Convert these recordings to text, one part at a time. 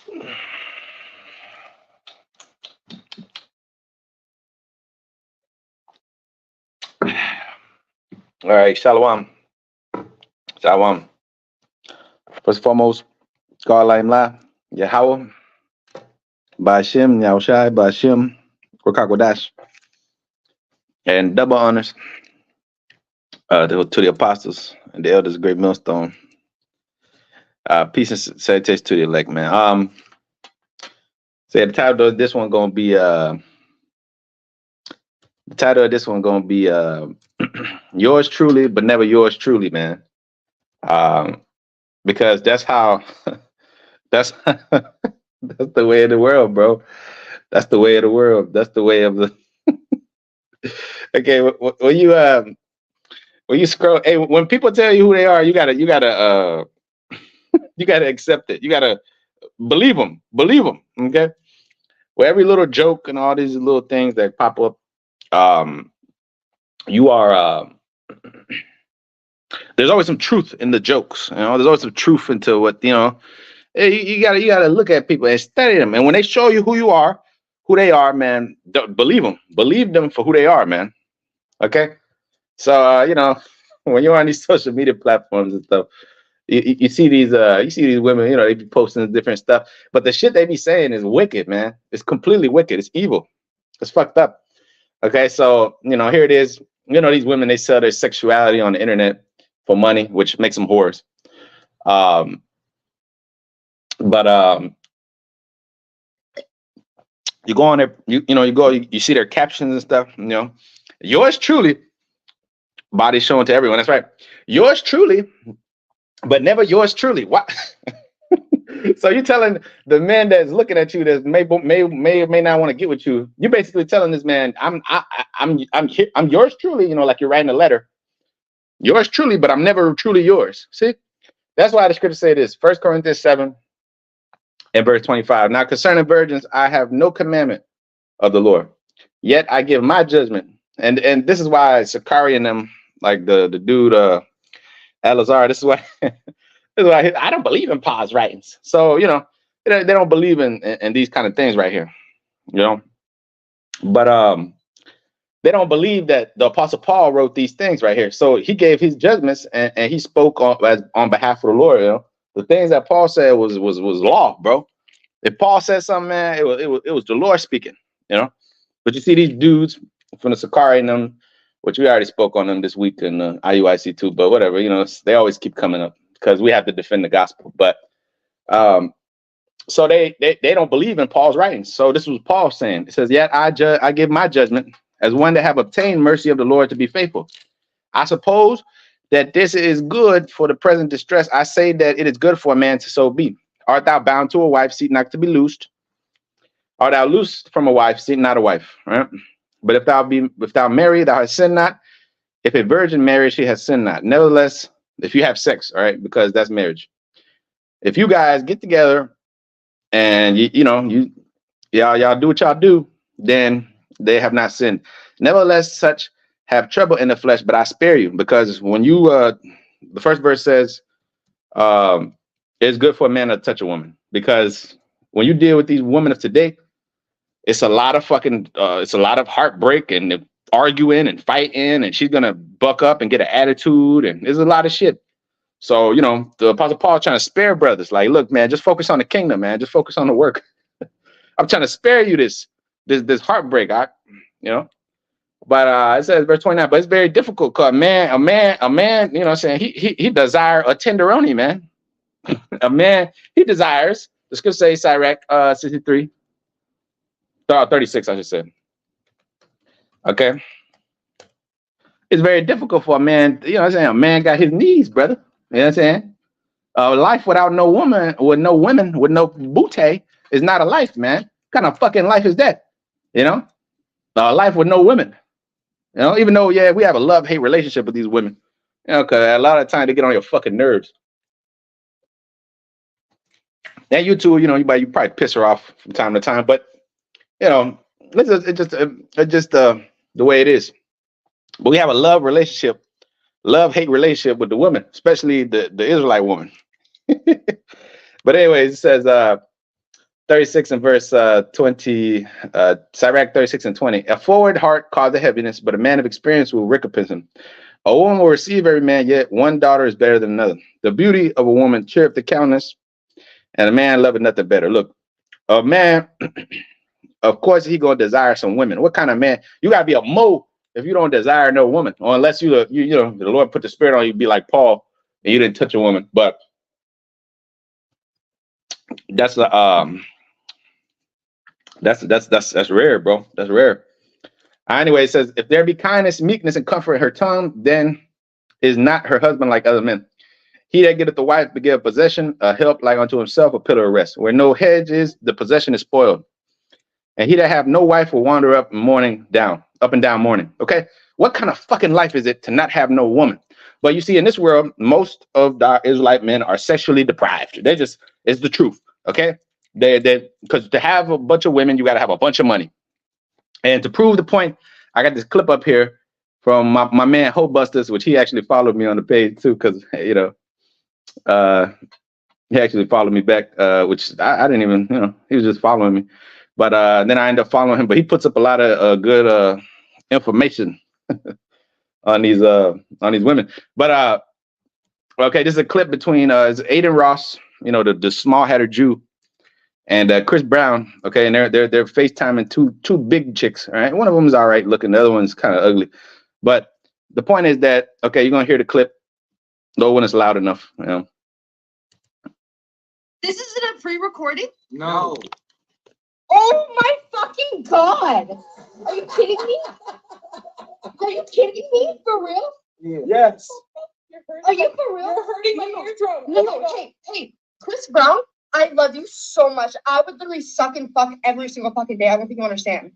All right, Shalom. Shalom. First and foremost, God Laim La, Yahweh, Bashim, Yahushai, Bashim, Rakakwadash, and double honors to the apostles and the elders, of great millstone. Peace and salutation to the elect, man. So the title of this one gonna be yours truly, but never yours truly, man. Because that's how that's that's the way of the world, bro. That's the way of the world. That's the way of the. Okay, when you scroll, hey, when people tell you who they are, you gotta accept it. You gotta believe them. Believe them. Okay. Well, every little joke and all these little things that pop up, um, you are. There's always some truth in the jokes. You know, there's always some truth into what you know. You gotta look at people and study them. And when they show you who you are, who they are, man, don't believe them. Believe them for who they are, man. Okay. So you know, when you're on these social media platforms and stuff, you see these women, you know, they be posting different stuff, but the shit they be saying is wicked, man. It's completely wicked. It's evil. It's fucked up. Okay, so you know, here it is. You know, these women, they sell their sexuality on the internet for money, which makes them whores. Um, but you go on there, you see their captions and stuff. You know, yours truly, body showing to everyone. That's right. Yours truly, but never yours truly. What? So you're telling the man that's looking at you that may or may not want to get with you. You're basically telling this man, I'm yours truly. You know, like you're writing a letter. Yours truly, but I'm never truly yours. See, that's why the scripture say this. 1 Corinthians 7 and verse 25. Now concerning virgins, I have no commandment of the Lord. Yet I give my judgment. And this is why Sakari and them, like the dude Elazar, this is why I don't believe in Paul's writings. So, you know, they don't believe in these kind of things right here, you know. But they don't believe that the Apostle Paul wrote these things right here. So he gave his judgments and he spoke on behalf of the Lord. You know, the things that Paul said was law, bro. If Paul said something, man, it was the Lord speaking, you know. But you see these dudes from the Sakari and them, which we already spoke on them this week in IUIC too. But whatever, you know, they always keep coming up because we have to defend the gospel. But so they don't believe in Paul's writings. So this was Paul saying. It says, "Yet I give my judgment as one that have obtained mercy of the Lord to be faithful. I suppose that this is good for the present distress. I say that it is good for a man to so be. Art thou bound to a wife, seek not to be loosed. Art thou loosed from a wife, seek not a wife. Right? But if thou marry, thou hast sinned not. If a virgin marries, she has sinned not. Nevertheless, if you have sex, all right, because that's marriage. If you guys get together and y'all do what y'all do, then they have not sinned. Nevertheless, such have trouble in the flesh, but I spare you, because when you the first verse says it's good for a man to touch a woman, because when you deal with these women of today, it's a lot of it's a lot of heartbreak and arguing and fighting, and she's gonna buck up and get an attitude, and there's a lot of shit. So, you know, the Apostle Paul trying to spare brothers, like, look, man, just focus on the kingdom, man. Just focus on the work. I'm trying to spare you this heartbreak, you know. But it says verse 29, but it's very difficult because a man, you know what I'm saying, he desire a tenderoni, man. A man, he desires, the scripture says Sirach 63, 36, I should say. Okay. It's very difficult for a man, you know what I'm saying? A man got his needs, brother. You know what I'm saying? Life without no woman, with no women, with no booty is not a life, man. What kind of fucking life is that? You know? Life with no women. You know, even though, yeah, we have a love-hate relationship with these women. You know, because a lot of time they get on your fucking nerves. And you too, you know, you probably piss her off from time to time, but you know, it's just the way it is. But we have a love-hate relationship with the women, especially the Israelite woman. But anyways, it says, 36 and verse 20, Sirach 36 and 20. A forward heart causeth heaviness, but a man of experience will recompense him. A woman will receive every man, yet one daughter is better than another. The beauty of a woman cheereth the countenance, and a man loveth nothing better. Look, a man, of course, he gonna desire some women. What kind of man? You gotta be a mo if you don't desire no woman, or unless you know the Lord put the spirit on you, be like Paul, and you didn't touch a woman. But that's that's rare, bro. That's rare. Anyway, it says, if there be kindness, meekness, and comfort in her tongue, then is not her husband like other men. He that getteth the wife to give possession, a help like unto himself, a pillar of rest. Where no hedge is, the possession is spoiled. And he that have no wife will wander up and down mourning. Okay, what kind of fucking life is it to not have no woman? But you see, in this world, most of the Israelite men are sexually deprived. It's the truth. Okay, because to have a bunch of women, you got to have a bunch of money. And to prove the point, I got this clip up here from my man Hope Busters, which he actually followed me on the page too, because he actually followed me back, which I didn't even, he was just following me. But then I ended up following him. But he puts up a lot of good information on these women. But okay, this is a clip between it's Aiden Ross, the small-headed Jew, and Chris Brown. Okay, and they're FaceTiming two big chicks. All right, one of them is all right looking, the other one's kind of ugly. But the point is that, okay, you're gonna hear the clip, though, when it's loud enough. This isn't a pre-recording? No. Oh my fucking god! Are you kidding me? Are you kidding me? For real? Yes. Are you for real? You're hurting my eardrum. No. Hey, Chris Brown, I love you so much. I would literally suck and fuck every single fucking day. I don't think you understand.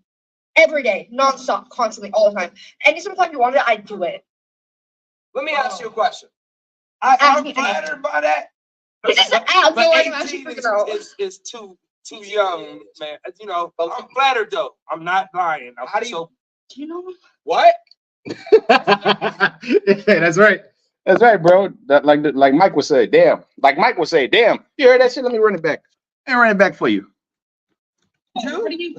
Every day, non-stop, constantly, all the time. Anytime you wanted it, I'd do it. Let me ask you a question. Ask I'm me flattered by that. It's just an ad, so I'm actually 18 freaking out. is too young, man. I'm flattered though. I'm not lying. How do you know what? That's right. That's right, bro. Like Mike would say, damn. Like Mike would say, damn. You heard that shit? Let me run it back. Let me run it back for you. What do you?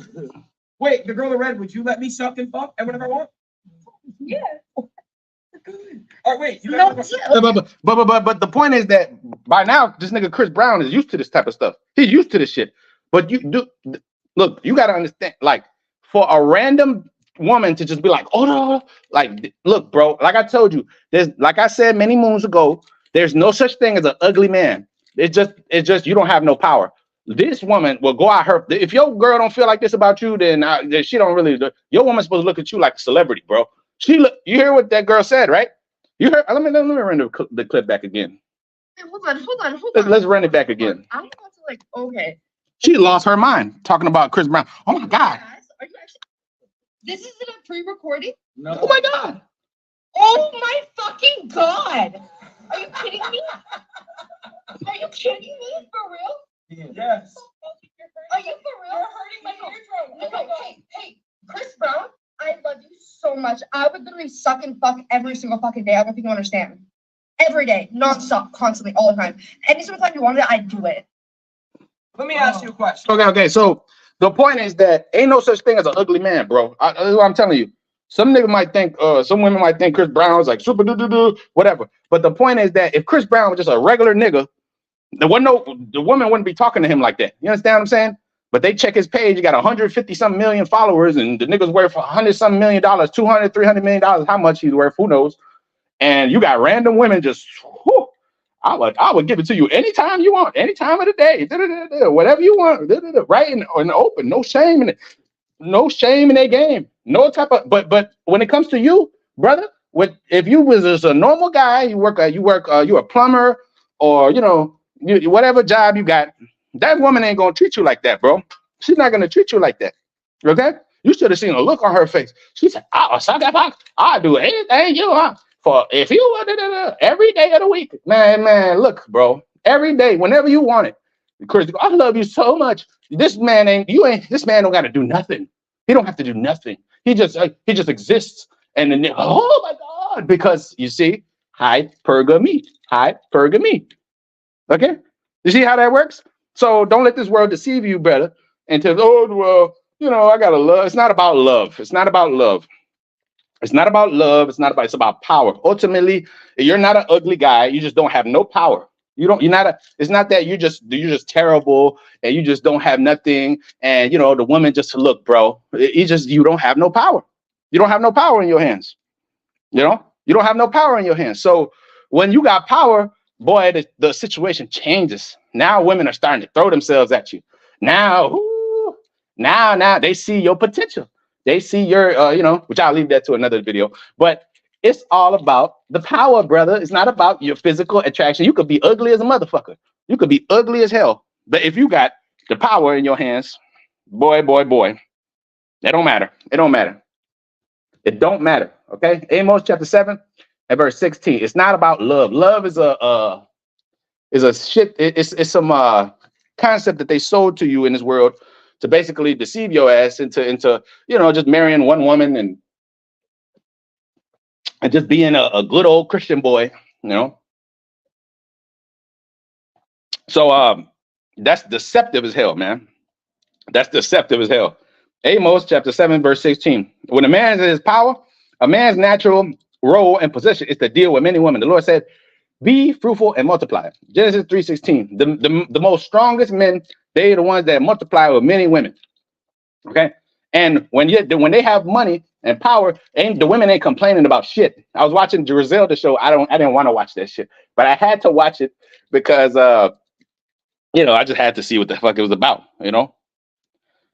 Wait, the girl in red, would you let me suck and fuck and whatever I want? Yeah. All right, wait. But the point is that by now, this nigga Chris Brown is used to this type of stuff. He's used to this shit. But look, you gotta understand, like, for a random woman to just be like, oh no, like, look, bro, like I told you, like I said many moons ago, there's no such thing as an ugly man. It's just you don't have no power. This woman will go out her. If your girl don't feel like this about you, then she don't really. Your woman's supposed to look at you like a celebrity, bro. You hear what that girl said, right? You heard. Let me run the clip back again. Hey, hold on. Let's run it back again. I'm about to okay. She lost her mind talking about Chris Brown. Oh my God. Are you actually? This isn't a pre-recording? No. Oh my God. Oh my fucking god! Are you kidding me? Are you kidding me? For real? Yes. Are you for real? You're hurting my eardrum. No. Hey, Chris Brown, I love you so much. I would literally suck and fuck every single fucking day. I don't think you understand. Every day, non-stop, constantly, all the time. Anytime you wanted it, I'd do it. Let me ask you a question. Okay. So the point is that ain't no such thing as an ugly man, bro. That's what I'm telling you. Some nigga might think, some women might think Chris Brown is like super whatever. But the point is that if Chris Brown was just a regular nigga, the woman wouldn't be talking to him like that. You understand what I'm saying? But they check his page, he got 150 some million followers, and the nigga's worth 100 some $1 million, 200, $300 million. How much he's worth, who knows? And you got random women just, whew, I would give it to you anytime you want, any time of the day, whatever you want, right in the open, no shame in it, no shame in their game, no type of. But when it comes to you, brother, if you was just a normal guy, you a plumber, or whatever job you got, that woman ain't gonna treat you like that, bro. She's not gonna treat you like that. Okay? You should have seen a look on her face. She said, I'll do anything you want. For if you want every day of the week, man, look, bro, every day, whenever you want it. Chris, I love you so much. This man don't got to do nothing. He don't have to do nothing. He just exists. And then, oh my God, because you see, hypergamy. Okay, you see how that works? So don't let this world deceive you, brother. And to, oh, well, you know, I gotta love. It's not about love. It's not about love. It's not about love. It's not about. It's about power. Ultimately, you're not an ugly guy. You just don't have no power. You don't. You're not a. It's not that you're just terrible and you just don't have nothing. And you know the woman just look, bro. You don't have no power. You don't have no power in your hands. You know you don't have no power in your hands. So when you got power, boy, the situation changes. Now women are starting to throw themselves at you. Now, ooh, now they see your potential. They see your, which I'll leave that to another video. But it's all about the power, brother. It's not about your physical attraction. You could be ugly as a motherfucker. You could be ugly as hell. But if you got the power in your hands, boy, that don't matter. It don't matter. It don't matter. Okay. Amos chapter 7 and verse 16. It's not about love. Love is a shit. It's some concept that they sold to you in this world to basically deceive your ass into just marrying one woman and just being a good old Christian boy, So that's deceptive as hell, man. That's deceptive as hell. Amos chapter 7 verse 16. When a man is in his power, a man's natural role and position is to deal with many women. The Lord said, "Be fruitful and multiply." Genesis 3:16. The most strongest men, they are the ones that multiply with many women. Okay. And when they have money and power, the women ain't complaining about shit. I was watching Griselda show. I didn't want to watch that shit, but I had to watch it because I just had to see what the fuck it was about.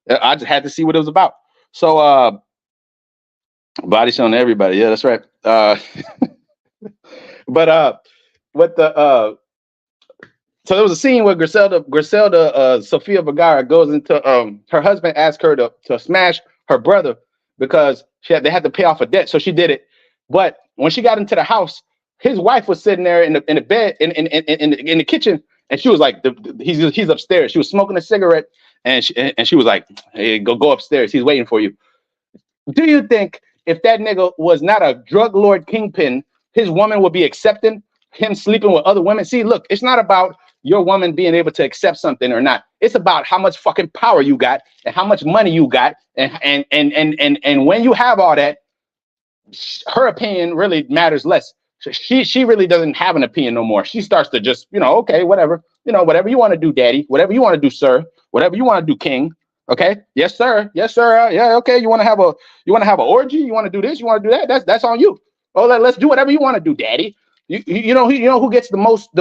I just had to see what it was about. So body showing everybody. Yeah, that's right. But what the so there was a scene where Griselda Sofia Vergara goes into her husband asked her to smash her brother because they had to pay off a debt, so she did it. But when she got into the house, his wife was sitting there in the bed in the kitchen, and she was like, he's upstairs. She was smoking a cigarette, and she was like, "Hey, go upstairs. He's waiting for you." Do you think if that nigga was not a drug lord kingpin, his woman would be accepting him sleeping with other women? See, look, it's not about your woman being able to accept something or not. It's about how much fucking power you got and how much money you got. And when you have all that, her opinion really matters less. She really doesn't have an opinion no more. She starts to just, okay, whatever. Whatever you want to do, daddy. Whatever you want to do, sir. Whatever you want to do, king. Okay. Yes, sir. Yes, sir. Yeah. Okay. You want to have an orgy? You want to do this? You want to do that? That's on you. Oh, let's do whatever you want to do, daddy. You know who gets the most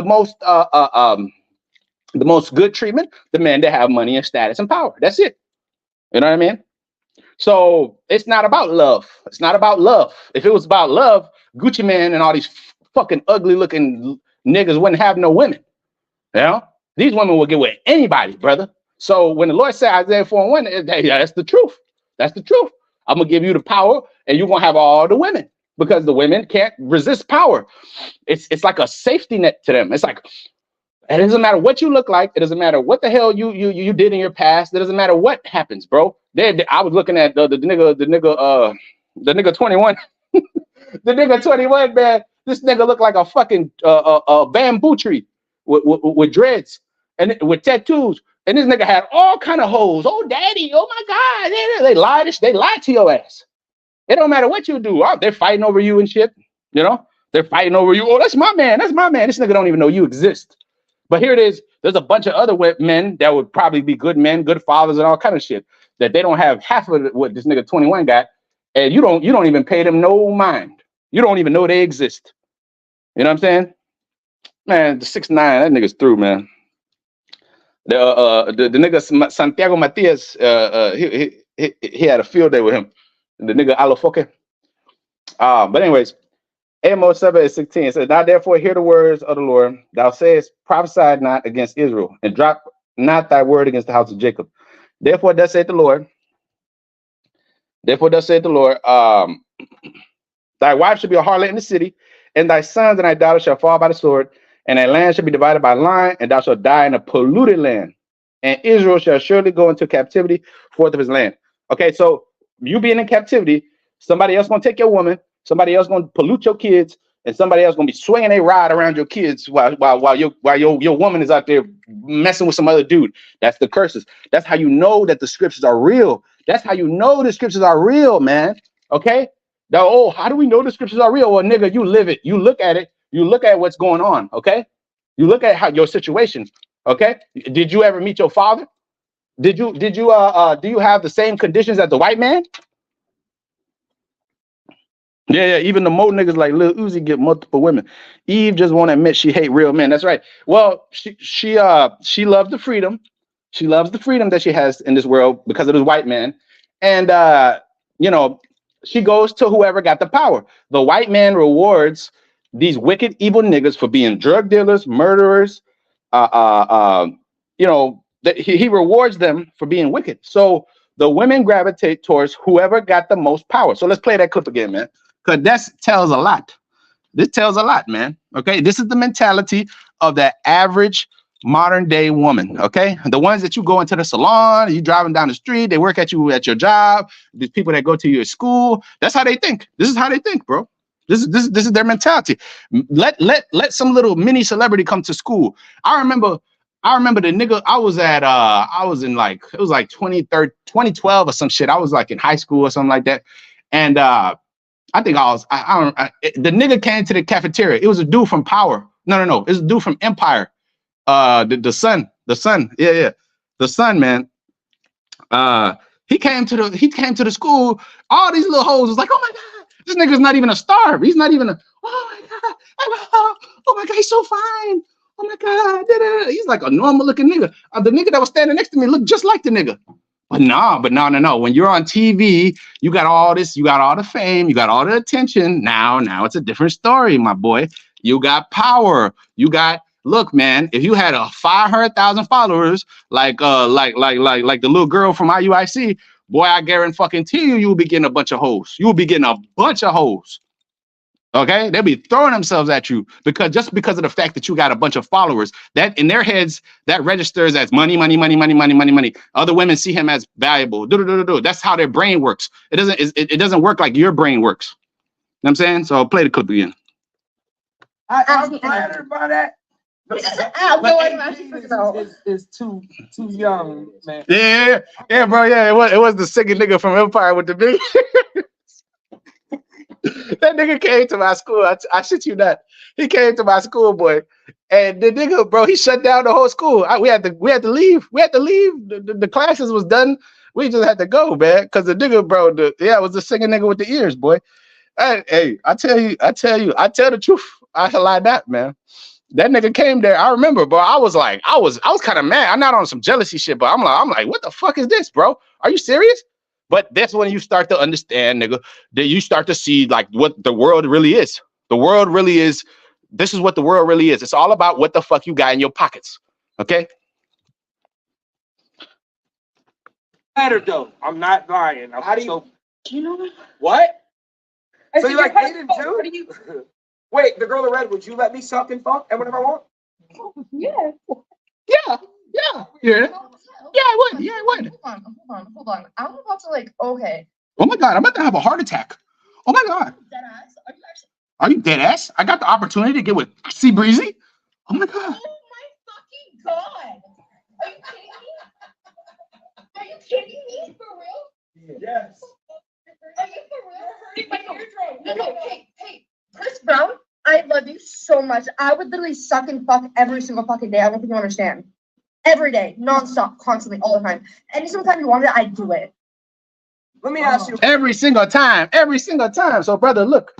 good treatment? The men that have money and status and power. That's it. You know what I mean? So it's not about love. It's not about love. If it was about love, Gucci Man and all these fucking ugly looking niggas wouldn't have no women. These women will get with anybody, brother. So when the Lord said Isaiah 4:1, that's the truth. That's the truth. I'm gonna give you the power, and you're gonna have all the women because the women can't resist power. It's like a safety net to them. It's like it doesn't matter what you look like. It doesn't matter what the hell you did in your past. It doesn't matter what happens, bro. I was looking at the nigga 21. The nigga 21, man. This nigga looked like a fucking bamboo tree with dreads and with tattoos. And this nigga had all kind of hoes. Oh, daddy. Oh my God. They lied to your ass. It don't matter what you do. Oh, they're fighting over you and shit. They're fighting over you. Oh, that's my man. That's my man. This nigga don't even know you exist. But here it is. There's a bunch of other men that would probably be good men, good fathers, and all kind of shit that they don't have half of what this nigga 21 got, and you don't even pay them no mind. You don't even know they exist. You know what I'm saying? Man, the 6'9", that nigga's through, man. The nigga Santiago Matias, he had a field day with him. The nigga Alofoque. But anyways. Amos 7:16 says, "Now therefore hear the words of the Lord. Thou sayest, prophesy not against Israel, and drop not thy word against the house of Jacob. Therefore thus saith the Lord. Thy wife shall be a harlot in the city, and thy sons and thy daughters shall fall by the sword, and thy land shall be divided by line, and thou shalt die in a polluted land. And Israel shall surely go into captivity forth of his land." Okay, so you being in captivity, somebody else gonna take your woman. Somebody else gonna pollute your kids. and somebody else gonna be swinging a rod around your kids while your woman is out there messing with some other dude. That's the curses. That's how you know that the scriptures are real. That's how you know the scriptures are real, man. Okay. Now, oh, how do we know the scriptures are real? Well, nigga, you live it. You look at it. You look at what's going on. Okay. You look at how your situation. Okay. Did you ever meet your father? Do you have the same conditions as the white man? Yeah, even the Mo niggas like Lil Uzi get multiple women. Eve just won't admit she hate real men. That's right. Well, she loves the freedom. She loves the freedom that she has in this world because of this white man. And you know, she goes to whoever got the power. The white man rewards these wicked, evil niggas for being drug dealers, murderers. You know, he rewards them for being wicked. So the women gravitate towards whoever got the most power. So let's play that clip again, man. Because that tells a lot. This tells a lot, man. Okay. This is the mentality of the average modern day woman. Okay. The ones that you go into the salon, you driving down the street, they work at you at your job, these people that go to your school. That's how they think. This is how they think, bro. This is their mentality. Let some little mini celebrity come to school. I remember the nigga I was in like, it was like 2012 or some shit. I was like in high school or something like that. And I think the nigga came to the cafeteria. It was a dude from Power. No. It was a dude from Empire. The son. Yeah. The son, man. He came to the school. All these little hoes was like, oh my God, this nigga's not even a star. He's not even oh my God, he's so fine. Oh my God. He's like a normal looking nigga. The nigga that was standing next to me looked just like the nigga. But no. When you're on TV, you got all this, you got all the fame, you got all the attention. Now it's a different story, my boy. You got power. Look, man, if you had 500,000 followers, like the little girl from IUIC, boy, I guarantee you will be getting a bunch of hoes. You will be getting a bunch of hoes. Okay, they'll be throwing themselves at you because of the fact that you got a bunch of followers. That in their heads that registers as money. Other women see him as valuable. That's how their brain works. It doesn't work like your brain works. You know what I'm saying? So play the clip again. I'm flattered by that. Is too young, man. Yeah, bro. Yeah, it was the singing nigga from Empire with the big. That nigga came to my school. I shit you not. He came to my school, boy, and the nigga, bro, he shut down the whole school. We had to leave. We had to leave. The classes was done. We just had to go, man, because the nigga, bro, it was the singing nigga with the ears, boy. Hey, I tell the truth. I lie not, man. That nigga came there. I remember, bro. I was kind of mad. I'm not on some jealousy shit, but I'm like, what the fuck is this, bro? Are you serious? But that's when you start to understand, nigga, that you start to see like what the world really is. The world really is. This is what the world really is. It's all about what the fuck you got in your pockets. Okay. Matter though. I'm not lying. How do you? So, You know What? so you like Aint too? Wait, the girl in red, would you let me suck and fuck and whatever I want? Yeah. Yeah. Yeah, I would. Hold on. I'm about to okay. Oh my God, I'm about to have a heart attack. Oh my God. Deadass? Are you actually? Are you dead ass? I got the opportunity to get with C Breezy. Oh my God. Oh my fucking God. Are you kidding me? Are you kidding me? For real? Yes. Are you for real? Hurting my eardrum. No. Hey, Chris Brown, I love you so much. I would literally suck and fuck every single fucking day. I don't think you understand. Every day, nonstop, constantly, all the time. Any single time you wanted it, I'd do it. Let me ask you. Every single time. So, brother, look.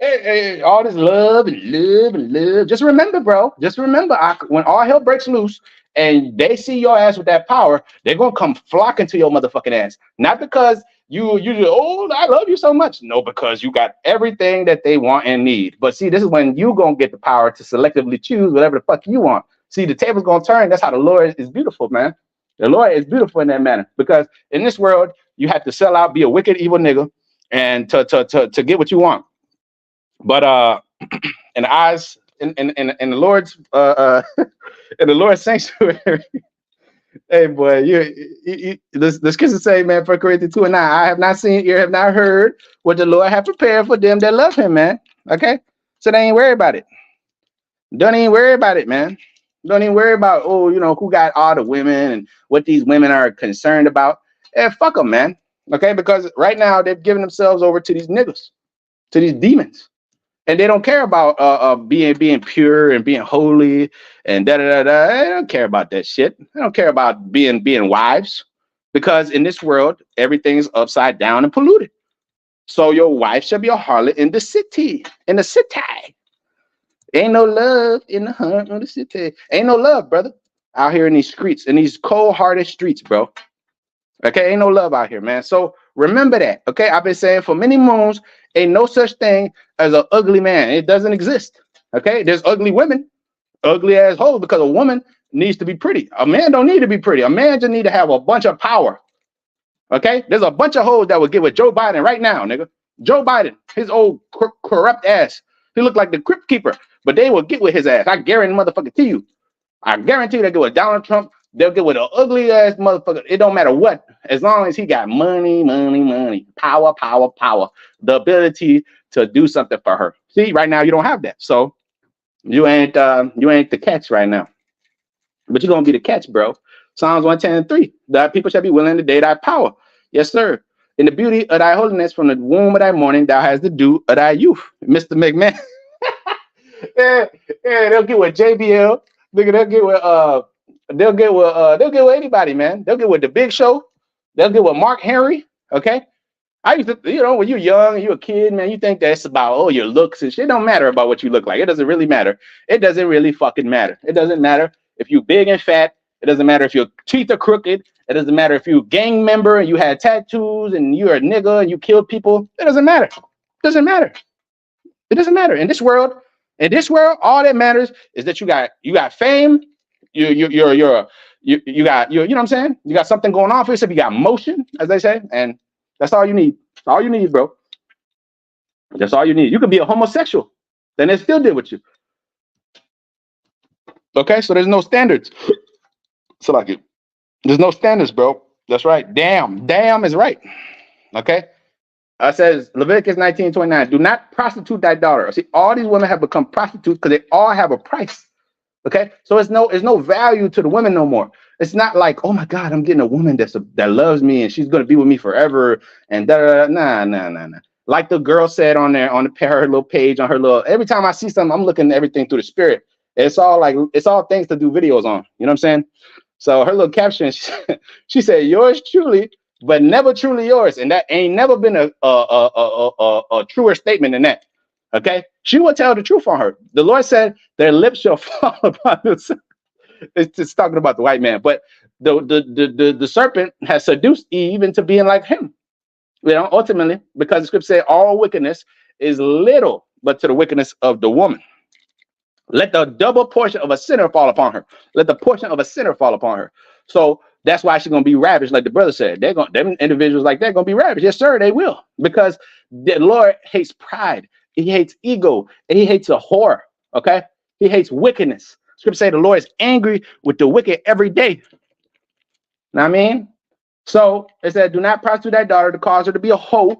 Hey, all this love and love. Just remember, bro. When all hell breaks loose and they see your ass with that power, they're gonna come flocking to your motherfucking ass. Not because you I love you so much. No, because you got everything that they want and need. But see, this is when you gonna get the power to selectively choose whatever the fuck you want. See, the table's gonna turn. That's how the Lord is beautiful, man. The Lord is beautiful in that manner. Because in this world, you have to sell out, be a wicked, evil nigga, and to get what you want. But in the eyes, in the Lord's in the Lord's sanctuary, hey boy, the scripture say, man, 1 Corinthians 2:9, I have not seen, ear have not heard what the Lord have prepared for them that love him, man. Okay. So they ain't worry about it. Don't even worry about it, man. Don't even worry about, oh, you know, who got all the women and what these women are concerned about. Eh, fuck them, man. Okay, because right now they've given themselves over to these niggas, to these demons, and they don't care about being pure and being holy and da da da da. They don't care about that shit. They don't care about being wives, because in this world everything's upside down and polluted. So your wife shall be a harlot in the city, in the city. Ain't no love in the heart of the city. Ain't no love, brother, out here in these streets, in these cold-hearted streets, bro. Okay, ain't no love out here, man. So remember that. Okay, I've been saying for many moons, ain't no such thing as an ugly man. It doesn't exist. Okay, there's ugly women, ugly as hoes, because a woman needs to be pretty. A man don't need to be pretty. A man just need to have a bunch of power. Okay, there's a bunch of hoes that would get with Joe Biden right now, nigga. Joe Biden, his old corrupt ass. He looked like the crypt keeper, but they will get with his ass. I guarantee motherfucker to you. I guarantee you they get with Donald Trump. They'll get with an ugly ass motherfucker. It don't matter what, as long as he got money, money, money, power, power, power, the ability to do something for her. See, right now you don't have that, so you ain't the catch right now. But you're gonna be the catch, bro. Psalms 110:3. That people shall be willing to date thy power. Yes, sir. In the beauty of thy holiness, from the womb of thy morning, thou hast the dew of thy youth. Mr. McMahon. Yeah, yeah, they'll get with JBL. Nigga, they'll get with anybody, man. They'll get with the Big Show. They'll get with Mark Henry. Okay. I used to, you know, when you're young and you're a kid, man, you think that's about, oh, your looks and shit. It don't matter about what you look like. It doesn't really matter. It doesn't really fucking matter. It doesn't matter if you're big and fat. It doesn't matter if your teeth are crooked. It doesn't matter if you're a gang member and you had tattoos and you're a nigga and you killed people. It doesn't matter. It doesn't matter. It doesn't matter. In this world, all that matters is that you got fame. You got you know what I'm saying? You got something going on for yourself. You got motion, as they say, and that's all you need. That's all you need, bro. That's all you need. You could be a homosexual, then they still deal with you. Okay, so there's no standards. So like it, there's no standards, bro. That's right. Damn is right. Okay. Says Leviticus 19:29. Do not prostitute thy daughter. See, all these women have become prostitutes because they all have a price. Okay, so it's no value to the women no more. It's not like, oh my God, I'm getting a woman that loves me and she's gonna be with me forever and da da da. Nah. Like the girl said on there on her little page on her little. Every time I see something, I'm looking at everything through the spirit. It's all things to do videos on. You know what I'm saying? So her little caption, she said, "Yours truly, but never truly yours," and that ain't never been a truer statement than that. Okay, she will tell the truth on her. The Lord said, "Their lips shall fall upon us." It's talking about the white man, but the serpent has seduced Eve into being like him. You know, ultimately, because the scripture says all wickedness is little, but to the wickedness of the woman. Let the double portion of a sinner fall upon her. Let the portion of a sinner fall upon her. So that's why she's gonna be ravished, like the brother said. Them individuals like that gonna be ravished. Yes, sir, they will, because the Lord hates pride. He hates ego, and he hates a whore. Okay, he hates wickedness. Scripture say the Lord is angry with the wicked every day. Know what I mean? So it said, do not prostitute thy daughter to cause her to be a whore,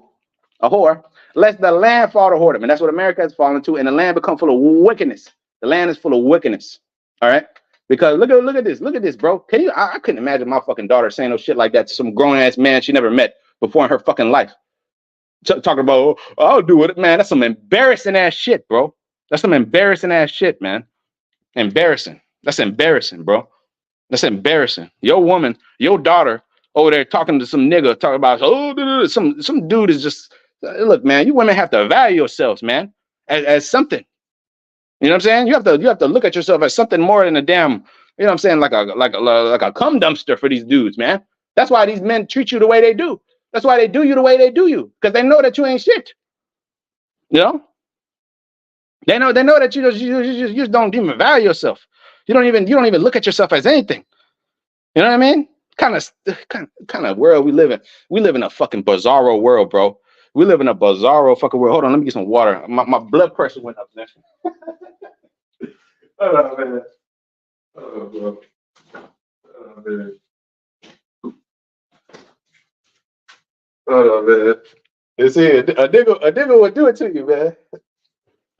lest the land fall to whoredom. And that's what America has fallen to, and the land become full of wickedness. The land is full of wickedness. All right. Because look at this, bro. Can you? I couldn't imagine my fucking daughter saying no shit like that to some grown ass man she never met before in her fucking life. Talking about, oh, I'll do it, man. That's some embarrassing ass shit, bro. That's some embarrassing ass shit, man. Embarrassing. That's embarrassing, bro. That's embarrassing. Your woman, your daughter over there talking to some nigga, talking about, oh, some dude is just, look, man. You women have to value yourselves, man, as something. You know what I'm saying? You have to look at yourself as something more than a damn, you know what I'm saying, like a cum dumpster for these dudes, man. That's why these men treat you the way they do. That's why they do you the way they do you, because they know that you ain't shit. You know? They know that you just don't even value yourself. You don't even look at yourself as anything. You know what I mean? Kind of world we live in. We live in a fucking bizarro world, bro. We live in a bizarro fucking world. Hold on, let me get some water. My blood pressure went up there. Hold on, man. Oh, bro. Oh, man. Hold on, man. You see, a nigga would do it to you, man.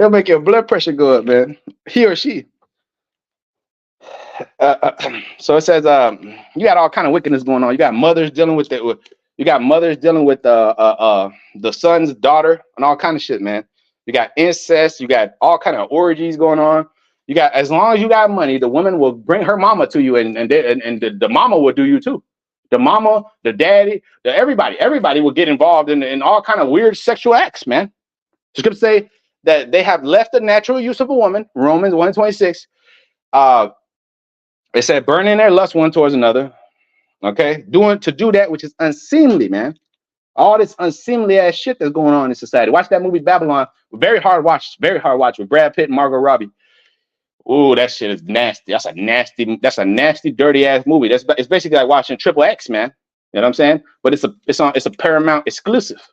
He'll make your blood pressure go up, man. He or she. So it says, you got all kind of wickedness going on. You got mothers dealing with it. You got mothers dealing with the son's daughter and all kind of shit, man. You got incest. You got all kind of orgies going on. You got, as long as you got money, the woman will bring her mama to you, and the mama will do you too. The mama, the daddy, everybody will get involved in all kind of weird sexual acts, man. The scripture say that they have left the natural use of a woman. Romans 1:26. It said burning their lust one towards another. Okay, to do that which is unseemly, man. All this unseemly ass shit that's going on in society. Watch that movie Babylon. Very hard watch with Brad Pitt and Margot Robbie. Ooh, that shit is nasty. That's a nasty, dirty ass movie. It's basically like watching Triple X, man. You know what I'm saying? But it's a Paramount exclusive,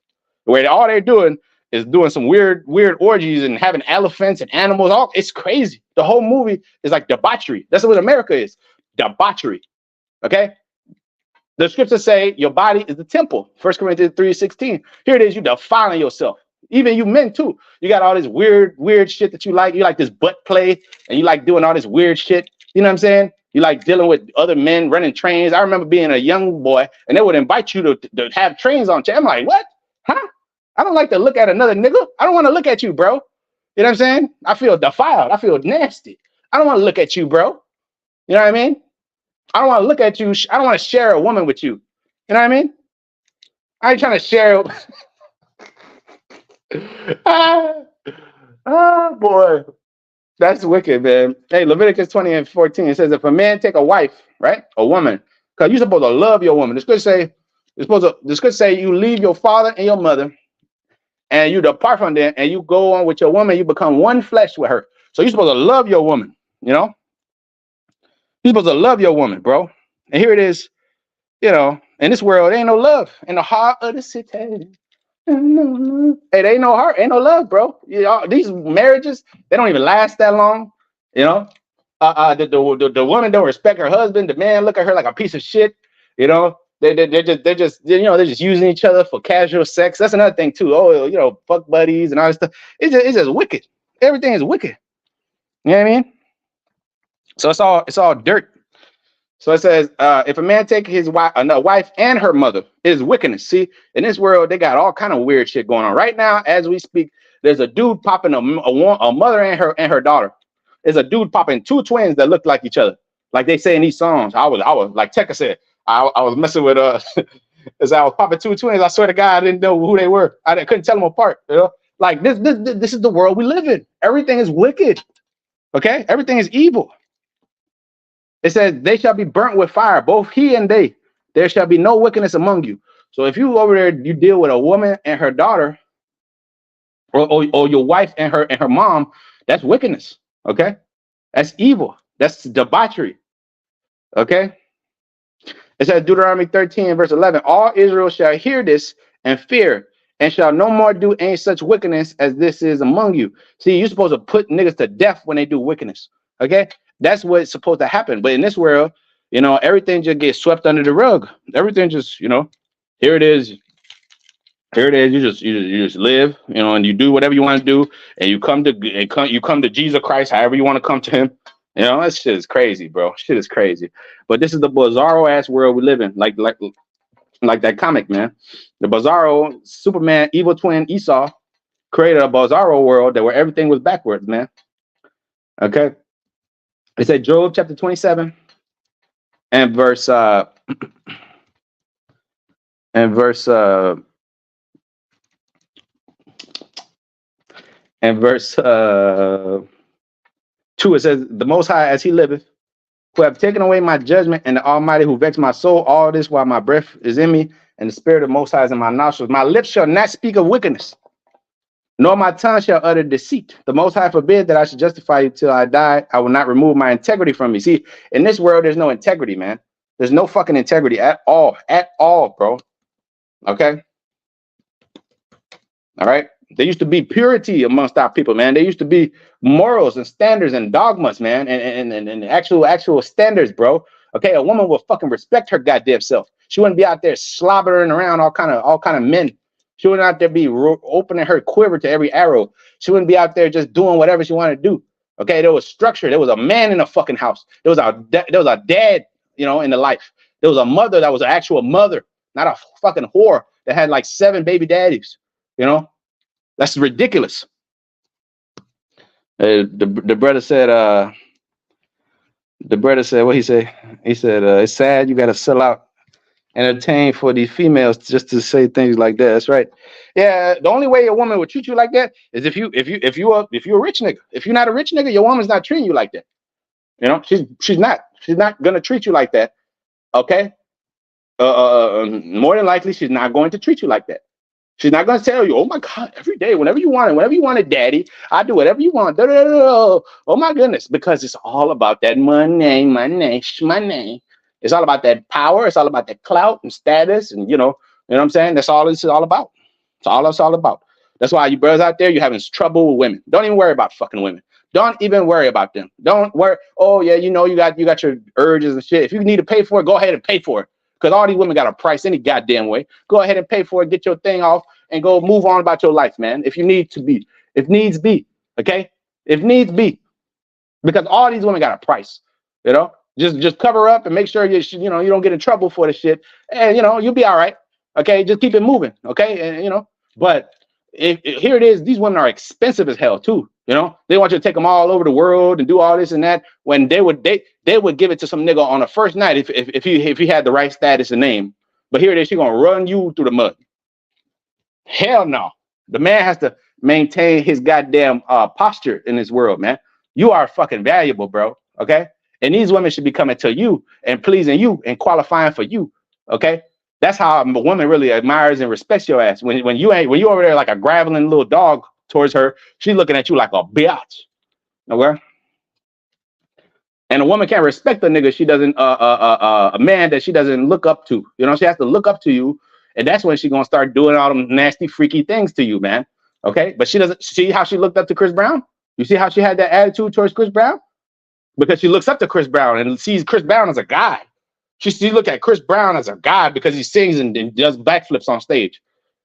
where all they're doing is doing some weird orgies and having elephants and animals. It's crazy. The whole movie is like debauchery. That's what America is. Debauchery. Okay? The scriptures say your body is the temple. 1 Corinthians 3:16. Here it is, you defiling yourself. Even you men too. You got all this weird shit that you like. You like this butt play, and you like doing all this weird shit. You know what I'm saying? You like dealing with other men running trains. I remember being a young boy, and they would invite you to have trains on. I'm like, what? Huh? I don't like to look at another nigga. I don't want to look at you, bro. You know what I'm saying? I feel defiled. I feel nasty. I don't want to look at you, bro. You know what I mean? I don't want to look at you. I don't want to share a woman with you. You know what I mean? I ain't trying to share. Boy. That's wicked, man. Hey, Leviticus 20:14. It says, if a man take a wife, right? A woman, because you're supposed to love your woman. The scripture say you leave your father and your mother, and you depart from them, and you go on with your woman, you become one flesh with her. So you're supposed to love your woman, you know? You're supposed to love your woman, bro. And here it is, you know, in this world, there ain't no love in the heart of the city. Hey, there ain't no heart, ain't no love, bro. You know, these marriages, they don't even last that long. You know, the woman don't respect her husband. The man look at her like a piece of shit. You know, they're just using each other for casual sex. That's another thing too. Oh, you know, fuck buddies and all this stuff. It's just wicked. Everything is wicked. You know what I mean? So it's all dirt. So it says, if a man take his wife and her mother, it is wickedness. See, in this world, they got all kind of weird shit going on. Right now, as we speak, there's a dude popping a mother and her daughter. There's a dude popping two twins that look like each other. Like they say in these songs. I was like Tekka said, I was messing with as I was popping two twins. I swear to God, I didn't know who they were. I couldn't tell them apart. You know, like this is the world we live in. Everything is wicked. Okay, everything is evil. It says they shall be burnt with fire, both he and they. There shall be no wickedness among you. So if you over there, you deal with a woman and her daughter, or your wife and her mom, that's wickedness. Okay, that's evil. That's debauchery. Okay. It says Deuteronomy 13 verse 11. All Israel shall hear this and fear, and shall no more do any such wickedness as this is among you. See, you're supposed to put niggas to death when they do wickedness. Okay. That's what's supposed to happen. But in this world, you know, everything just gets swept under the rug. Everything just, you know, here it is. Here it is. You just live, you know, and you do whatever you want to do, and you come to Jesus Christ, however you want to come to him. You know, that shit is crazy, bro. Shit is crazy. But this is the bizarro ass world we live in, like that comic, man. The bizarro Superman evil twin Esau created a bizarro world where everything was backwards, man. Okay. It said Job chapter 27 and verse 2. It says, the Most High as he liveth, who have taken away my judgment, and the Almighty who vexed my soul, all this while my breath is in me, and the spirit of the Most High is in my nostrils. My lips shall not speak of wickedness, nor my tongue shall utter deceit. The Most High forbid that I should justify you till I die. I will not remove my integrity from me. See, in this world, there's no integrity, man. There's no fucking integrity at all, bro. Okay? All right? There used to be purity amongst our people, man. There used to be morals and standards and dogmas, man, and actual standards, bro. Okay? A woman will fucking respect her goddamn self. She wouldn't be out there slobbering around all kind of men. She wouldn't out there be opening her quiver to every arrow. She wouldn't be out there just doing whatever she wanted to do. Okay, there was structure. There was a man in the fucking house. There was a dad, in the life. There was a mother that was an actual mother, not a fucking whore that had like 7 baby daddies. That's ridiculous. The brother said, what he said? He said, it's sad you got to sell out and obtain for these females just to say things like that. That's right. Yeah, the only way a woman would treat you like that is if you're a rich nigga. If you're not a rich nigga, your woman's not treating you like that. She's not gonna treat you like that. Okay. More than likely, she's not going to treat you like that. She's not going to tell you, oh my God, every day, whenever you want it, daddy, I do whatever you want. Oh my goodness, because it's all about that money. It's all about that power. It's all about that clout and status. And you know what I'm saying? That's all this is all about. It's all about. That's why you brothers out there, you're having trouble with women. Don't even worry about fucking women. Don't even worry about them. Don't worry. Oh yeah, you got your urges and shit. If you need to pay for it, go ahead and pay for it. Because all these women got a price any goddamn way. Go ahead and pay for it, get your thing off, and go move on about your life, man. If needs be, okay? If needs be. Because all these women got a price, Just cover up and make sure you don't get in trouble for the shit. And, you'll be all right, okay? Just keep it moving, okay? And, but here it is. These women are expensive as hell, too. They want you to take them all over the world and do all this and that. When they would give it to some nigga on the first night if he had the right status and name. But here it is, she's gonna run you through the mud. Hell no. The man has to maintain his goddamn posture in this world, man. You are fucking valuable, bro. Okay. And these women should be coming to you and pleasing you and qualifying for you. Okay. That's how a woman really admires and respects your ass. When you over there like a graveling little dog towards her, she's looking at you like a bitch. Okay. And a woman can't respect a nigga she doesn't a man that she doesn't look up to. She has to look up to you, and that's when she's gonna start doing all them nasty, freaky things to you, man. Okay. But she doesn't see how she looked up to Chris Brown. You see how she had that attitude towards Chris Brown? Because she looks up to Chris Brown and sees Chris Brown as a guy. She look at Chris Brown as a guy because he sings and does backflips on stage,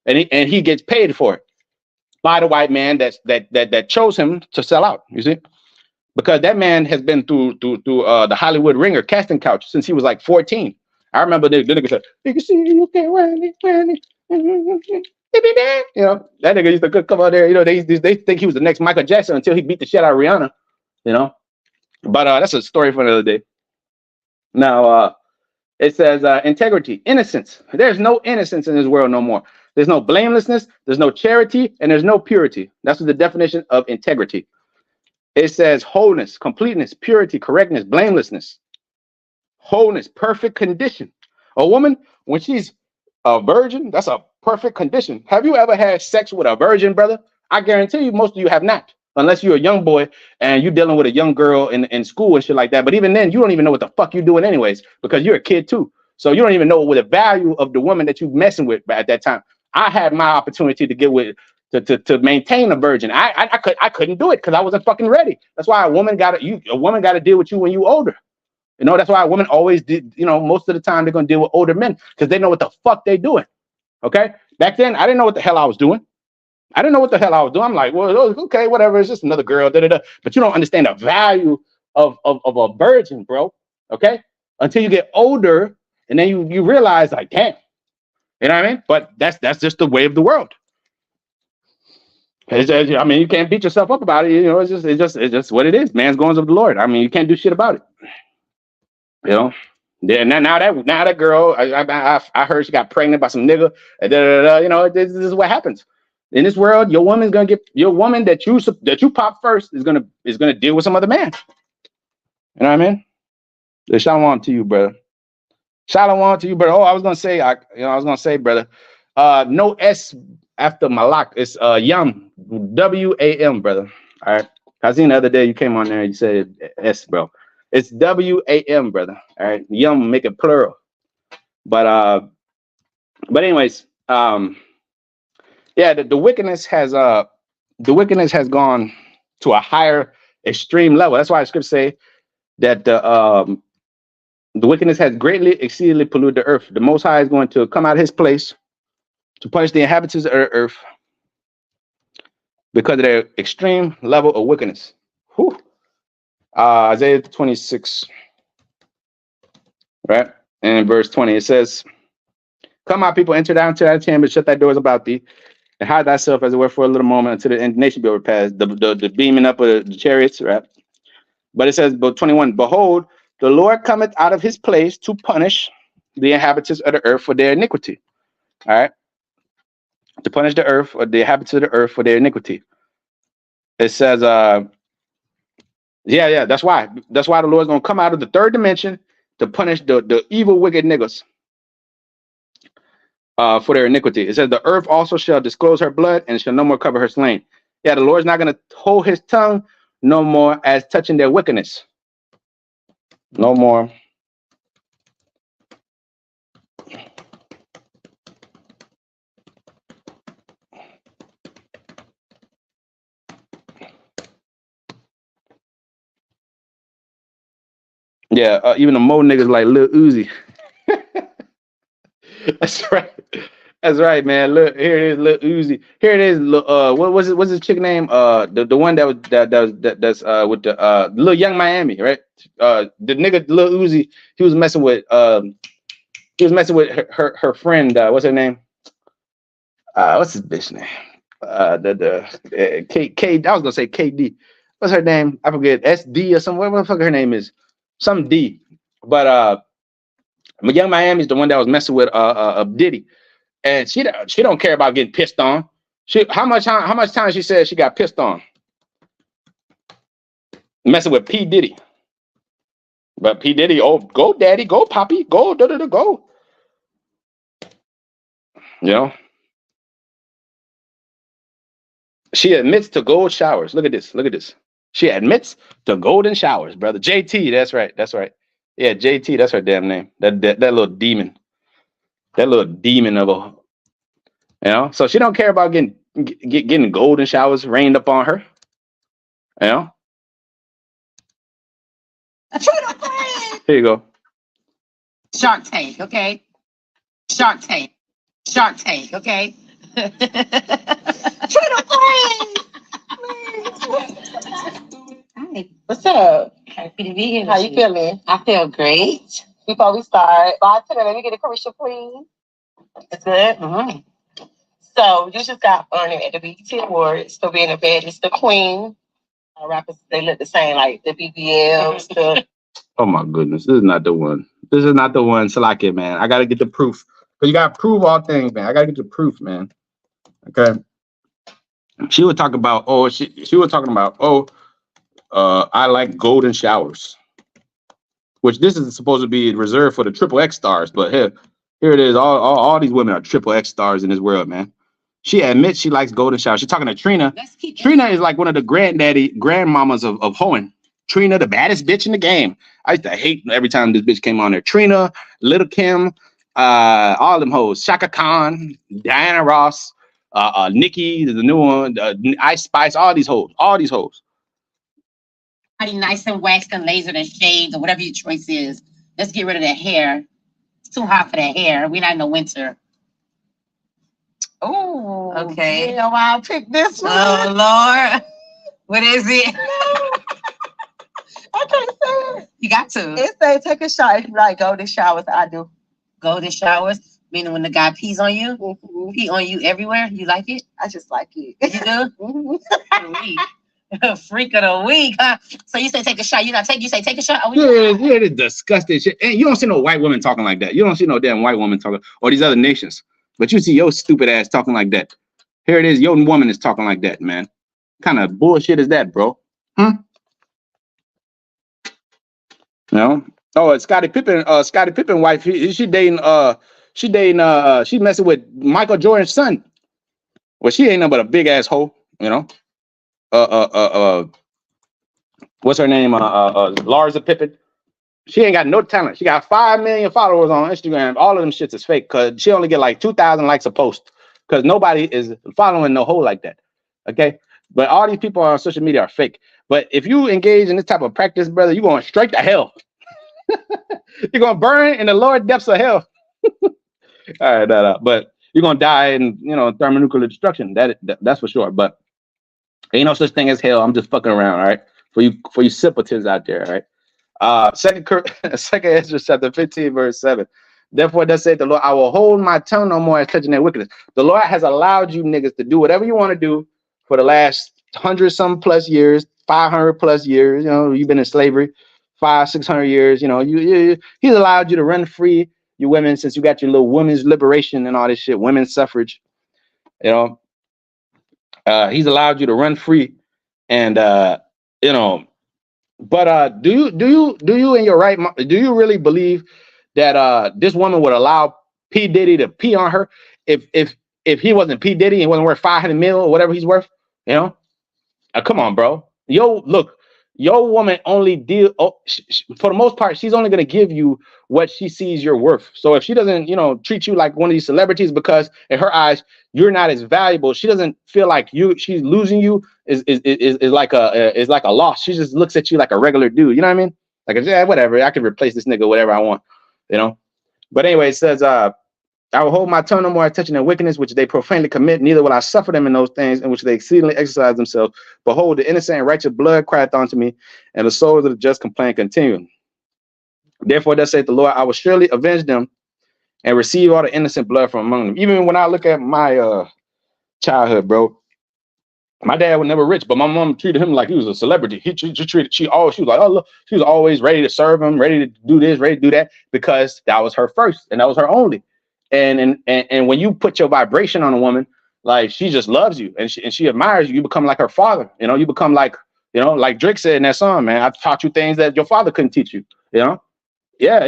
and he gets paid for it by the white man that chose him to sell out. You see, because that man has been through the Hollywood Ringer casting couch since he was like 14. I remember the nigga said, "You can see you can run it." That nigga used to come out there. They think he was the next Michael Jackson until he beat the shit out of Rihanna. But that's a story for another day. Now, it says integrity, innocence. There's no innocence in this world no more. There's no blamelessness, there's no charity, and there's no purity. That's the definition of integrity. It says wholeness, completeness, purity, correctness, blamelessness. Wholeness, perfect condition. A woman, when she's a virgin, that's a perfect condition. Have you ever had sex with a virgin, brother? I guarantee you most of you have not. Unless you're a young boy and you're dealing with a young girl in school and shit like that. But even then, you don't even know what the fuck you're doing anyways, because you're a kid too. So you don't even know what the value of the woman that you're messing with at that time. I had my opportunity to get with, to maintain a virgin. I couldn't do it because I wasn't fucking ready. That's why a woman got to deal with you when you're older. That's why a woman always did, most of the time they're going to deal with older men because they know what the fuck they doing. Okay. Back then, I didn't know what the hell I was doing. I'm like, well, okay, whatever. It's just another girl. But you don't understand the value of a virgin, bro. Okay. Until you get older and then you realize like, damn, you know what I mean? But that's just the way of the world. You can't beat yourself up about it. It's just what it is. Man's goings of the Lord. You can't do shit about it. Yeah, now that girl, I heard she got pregnant by some nigga. This is what happens. In this world, your woman that you pop first is gonna deal with some other man. You know what I mean? Shalom to you, brother. Shalom to you, brother. Oh, I was gonna say, brother. No S after Malak. It's Yam, W-A-M, brother. All right. I seen the other day you came on there and you said S, bro. It's W-A-M, brother. All right. Yum, make it plural. But anyways, yeah, the wickedness has gone to a higher extreme level. That's why the scriptures say that the wickedness has greatly exceedingly polluted the earth. The Most High is going to come out of his place to punish the inhabitants of the earth because of their extreme level of wickedness. Whew. Isaiah 26, right? And verse 20, it says, come, my people, enter down to thy chamber, shut thy doors about thee, and hide thyself as it were for a little moment until the indignation be overpassed, the beaming up of the chariots, right? But it says, but 21, behold, the Lord cometh out of his place to punish the inhabitants of the earth for their iniquity. All right. To punish the earth or the inhabitants of the earth for their iniquity. It says, that's why. That's why the Lord's gonna come out of the third dimension to punish the evil, wicked niggas for their iniquity. It says, the earth also shall disclose her blood and shall no more cover her slain. Yeah, the Lord's not gonna hold his tongue no more as touching their wickedness. No more. Yeah, even the Mo niggas like Lil Uzi. That's right. That's right, man. Look, here it is, Lil Uzi. Here it is. What was it? What's his chick name? The one that's with the Lil Young Miami, right? The nigga Lil Uzi. He was messing with her friend. What's her name? What's his bitch name? K. I was gonna say KD. What's her name? I forget. SD or something. What the fuck her name is? Some D. But Young Miami's the one that was messing with Diddy, and she don't care about getting pissed on. How much time she said she got pissed on messing with P Diddy. But P Diddy, oh, go daddy, go poppy, go go. You know, she admits to gold showers. Look at this. Look at this. She admits to golden showers, brother. JT, that's right. That's right. Yeah, JT, that's her damn name. That little demon. That little demon of a, you know. So she don't care about getting golden showers rained up on her. You know. Here you go. Shark Tank, okay? Shark Tank. Shark Tank, okay? Hi, what's up? Happy to be here. How you feeling? I feel great. Before we start, bartender, let me get a commercial, please. That's good. Mm-hmm. So you just got honored at the BET Awards for being the baddest, the queen. Our rappers, they look the same, like the BBLs, the. Oh my goodness, this is not the one. This is not the one. Salakia, man. I gotta get the proof. But you gotta prove all things, man. I gotta get the proof, man. Okay. She was talking about, she was talking about, I like golden showers. Which this is supposed to be reserved for the XXX stars, but here it is. All these women are XXX stars in this world, man. She admits she likes golden showers. She's talking to Trina. Trina is like one of the grandmamas of Hoenn. Trina, the baddest bitch in the game. I used to hate every time this bitch came on there. Trina, Little Kim, all them hoes. Shaka Khan, Diana Ross, Nikki, the new one, Ice Spice, all these hoes. Nice and waxed and lasered and shaved or whatever your choice is. Let's get rid of that hair. It's too hot for that hair. We're not in the winter. Oh, okay. Yeah, I'll pick this one. Oh, Lord. What is it? I can't say it. You got to. It say take a shot if you like golden showers. I do. Golden showers? Meaning when the guy pees on you? Mm-hmm. Pee on you everywhere? You like it? I just like it. You do? Mm-hmm. Freak of the week, huh? So you say take a shot. You say take a shot? Yeah, this disgusting shit. And you don't see no white women talking like that. You don't see no damn white woman talking, or these other nations. But you see your stupid ass talking like that. Here it is, your woman is talking like that, man. What kind of bullshit is that, bro? No. Oh, it's Scottie Pippen wife. She's messing with Michael Jordan's son. Well, she ain't nothing but a big ass hoe, you know. What's her name? Larsa Pippen. She ain't got no talent. She got 5 million followers on Instagram. All of them shits is fake because she only get like 2,000 likes a post because nobody is following no hoe like that. Okay. But all these people on social media are fake. But if you engage in this type of practice, brother, you're going straight to hell. You're going to burn in the lower depths of hell. All right. But you're gonna die in, you know, thermonuclear destruction. That's for sure. But ain't no such thing as hell. I'm just fucking around, all right? For you simpletons out there, all right? Second Ezra chapter 15, verse 7. Therefore, thus saith the Lord, I will hold my tongue no more as touching their wickedness. The Lord has allowed you niggas to do whatever you want to do for the last 100-some plus years, 500 plus years. You know, you've been in slavery 500-600 years. You know, he's allowed you to run free, you women, since you got your little women's liberation and all this shit, women's suffrage. You know, he's allowed you to run free, and you know. But do you in your right mind, do you really believe that this woman would allow P. Diddy to pee on her if he wasn't P. Diddy and wasn't worth 500 mil or whatever he's worth? You know, come on, bro. Look, your woman only deal for the most part. She's only gonna give you what she sees you're worth. So if she doesn't, you know, treat you like one of these celebrities because in her eyes you're not as valuable, she doesn't feel like she's losing you is like a loss. She just looks at you like a regular dude. You know what I mean? Like, yeah, whatever. I can replace this nigga whatever I want. You know. But anyway, it says, I will hold my tongue no more touching their wickedness, which they profanely commit. Neither will I suffer them in those things in which they exceedingly exercise themselves. Behold, the innocent and righteous blood crieth unto me, and the souls of the just complain continually. Therefore, thus saith the Lord, I will surely avenge them and receive all the innocent blood from among them. Even when I look at my childhood, bro, my dad was never rich, but my mom treated him like he was a celebrity. She was like, oh, look, she was always ready to serve him, ready to do this, ready to do that, because that was her first and that was her only. And when you put your vibration on a woman, like, she just loves you and she admires you, you become like her father. You know, you become like, you know, like Drake said in that song, man, I've taught you things that your father couldn't teach you. You know, yeah.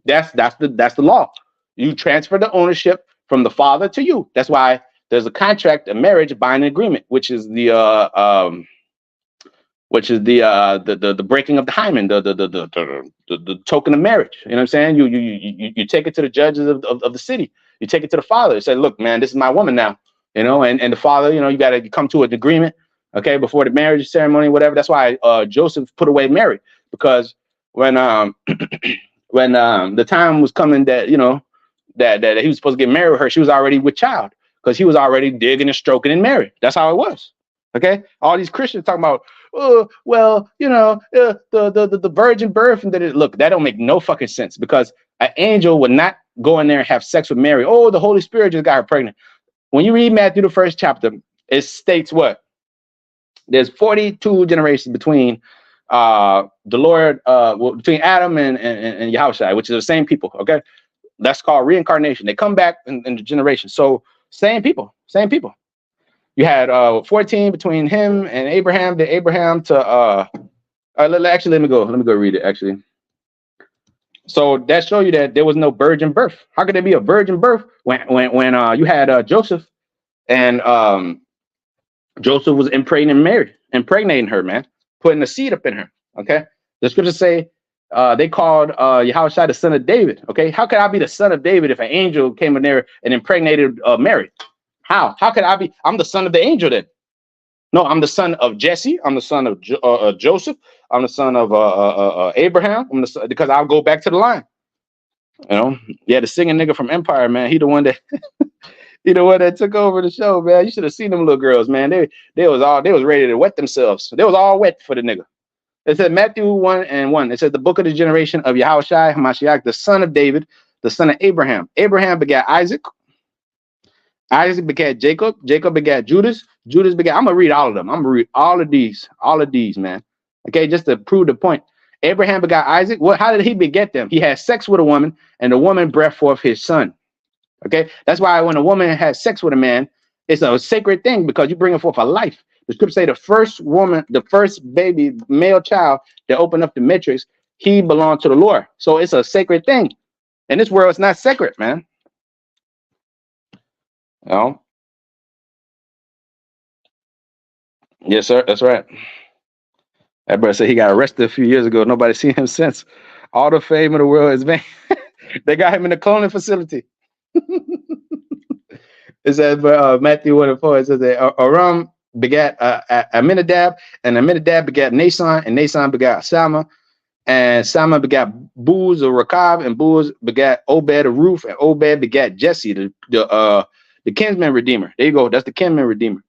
That's the law. You transfer the ownership from the father to you. That's why there's a contract, a marriage binding agreement, which is the breaking of the hymen, the token of marriage. You know what I'm saying? You take it to the judges of the city. You take it to the father and say, look, man, this is my woman now. You know, and the father, you know, you got to come to an agreement, okay, before the marriage ceremony, whatever. That's why Joseph put away Mary, because when the time was coming that, you know, that he was supposed to get married with her, she was already with child, because he was already digging and stroking and married. That's how it was. Okay, all these Christians talking about, oh, well, you know, the virgin birth, and look, that don't make no fucking sense, because an angel would not go in there and have sex with Mary. Oh, the Holy Spirit just got her pregnant. When you read Matthew, the first chapter, it states what? There's 42 generations between the Lord, between Adam and Yahushua, which is the same people. Okay, that's called reincarnation. They come back in the generation. So same people. You had 14 between him and Abraham. The Abraham to actually let me go read it actually. So that show you that there was no virgin birth. How could there be a virgin birth when you had Joseph, and Joseph was impregnating her, man, putting the seed up in her. Okay, the scriptures say they called Yahushua the son of David. Okay, how could I be the son of David if an angel came in there and impregnated Mary? How could I be? I'm the son of the angel then. No, I'm the son of Jesse. I'm the son of Joseph. I'm the son of Abraham. Because I'll go back to the line. You know, yeah, the singing nigga from Empire, man. He the one that took over the show, man. You should have seen them little girls, man. They was ready to wet themselves. They was all wet for the nigga. It said Matthew 1:1. It said the book of the generation of Yahushua Hamashiach, the son of David, the son of Abraham. Abraham begat Isaac. Isaac begat Jacob. Jacob begat Judas. Judas begat. I'm gonna read all of them. I'm gonna read all of these, man. Okay, just to prove the point. Abraham begat Isaac. How did he beget them? He had sex with a woman, and the woman brought forth his son. Okay, that's why when a woman has sex with a man, it's a sacred thing, because you bring forth a life. The scripture say the first woman, the first baby, male child that opened up the matrix, he belonged to the Lord. So it's a sacred thing. In this world, it's not sacred, man. You know? Yes, sir. That's right. That brother said he got arrested a few years ago. Nobody's seen him since. All the fame of the world is vain. They got him in the cloning facility. It says, Matthew 1:4, it says that Aram begat Aminadab, and Aminadab begat Nason, and Nason begat Sama, And Sama begat Booz of Rakav, and Booz begat Obed of Ruth, and Obed begat Jesse, the kinsman redeemer. There you go. That's the kinsman redeemer.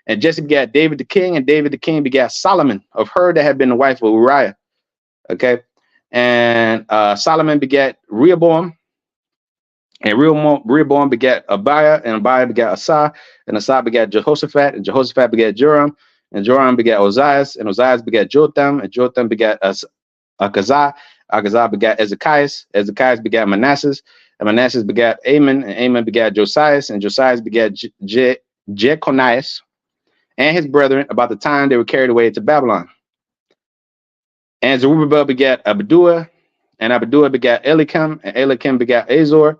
And Jesse begat David the king, and David the king begat Solomon of her that had been the wife of Uriah. Okay. And Solomon begat Rehoboam, and Rehoboam begat Abiah, and Abiah begat Asa, and Asa begat Jehoshaphat, and Jehoshaphat begat Joram, and Joram begat Ozias, and Ozias begat Jotham, and Jotham begat Akazah. Akazah begat Ezekias. Ezekias begat Manasseh, and Manasseh begat Amon, and Amon begat Josias, and Josias begat Jeconias and his brethren about the time they were carried away to Babylon. And Zerubbabel begat Abdua, and Abdua begat Elikim, and Elikim begat Azor.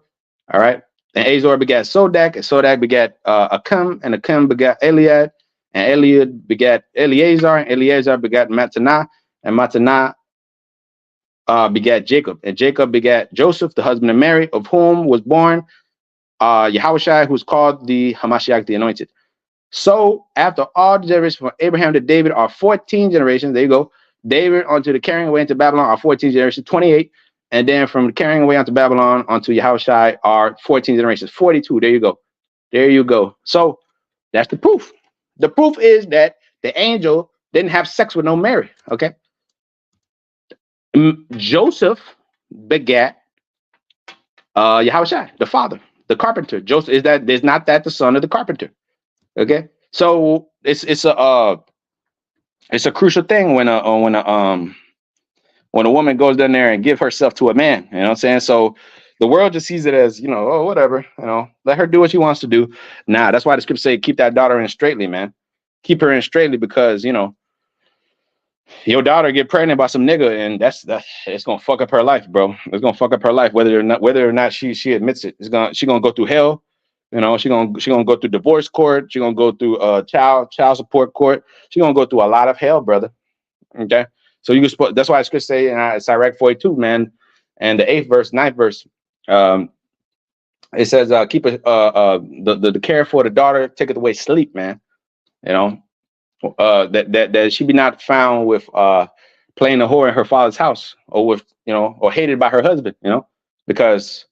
All right. And Azor begat Sodak, and Sodak begat Akim, and Akim begat Eliad, and Eliad begat Eleazar, and Eleazar begat Mattanah, and Mattanah begat Jacob, and Jacob begat Joseph, the husband of Mary, of whom was born Yahushua, who's called the Hamashiach, the Anointed. So after all the generations from Abraham to David are 14 generations. There you go. David onto the carrying away into Babylon are 14 generations, 28. And then from the carrying away onto Babylon onto Yahushua are 14 generations, 42. There you go. There you go. So that's the proof. The proof is that the angel didn't have sex with no Mary. Okay. Joseph begat Yahushua, the father, the carpenter. Joseph is not that the son of the carpenter. Okay, so it's a crucial thing when a woman goes down there and give herself to a man. You know what I'm saying? So the world just sees it as, you know, oh, whatever, you know, let her do what she wants to do. Nah, that's why the scripture say keep that daughter in straightly, man. Keep her in straightly, because, you know, your daughter get pregnant by some nigga, and that's it's gonna fuck up her life, bro. It's gonna fuck up her life, whether or not she admits it. She gonna go through hell. You know, she gonna go through divorce court. She gonna go through child support court. She gonna go through a lot of hell, brother. Okay, so that's why the scripture say in Sirach 42, man, and the 8th verse, 9th verse, it says, keep the care for the daughter taketh away sleep, man. You know. That she be not found with playing a whore in her father's house, or with, you know, or hated by her husband, you know, because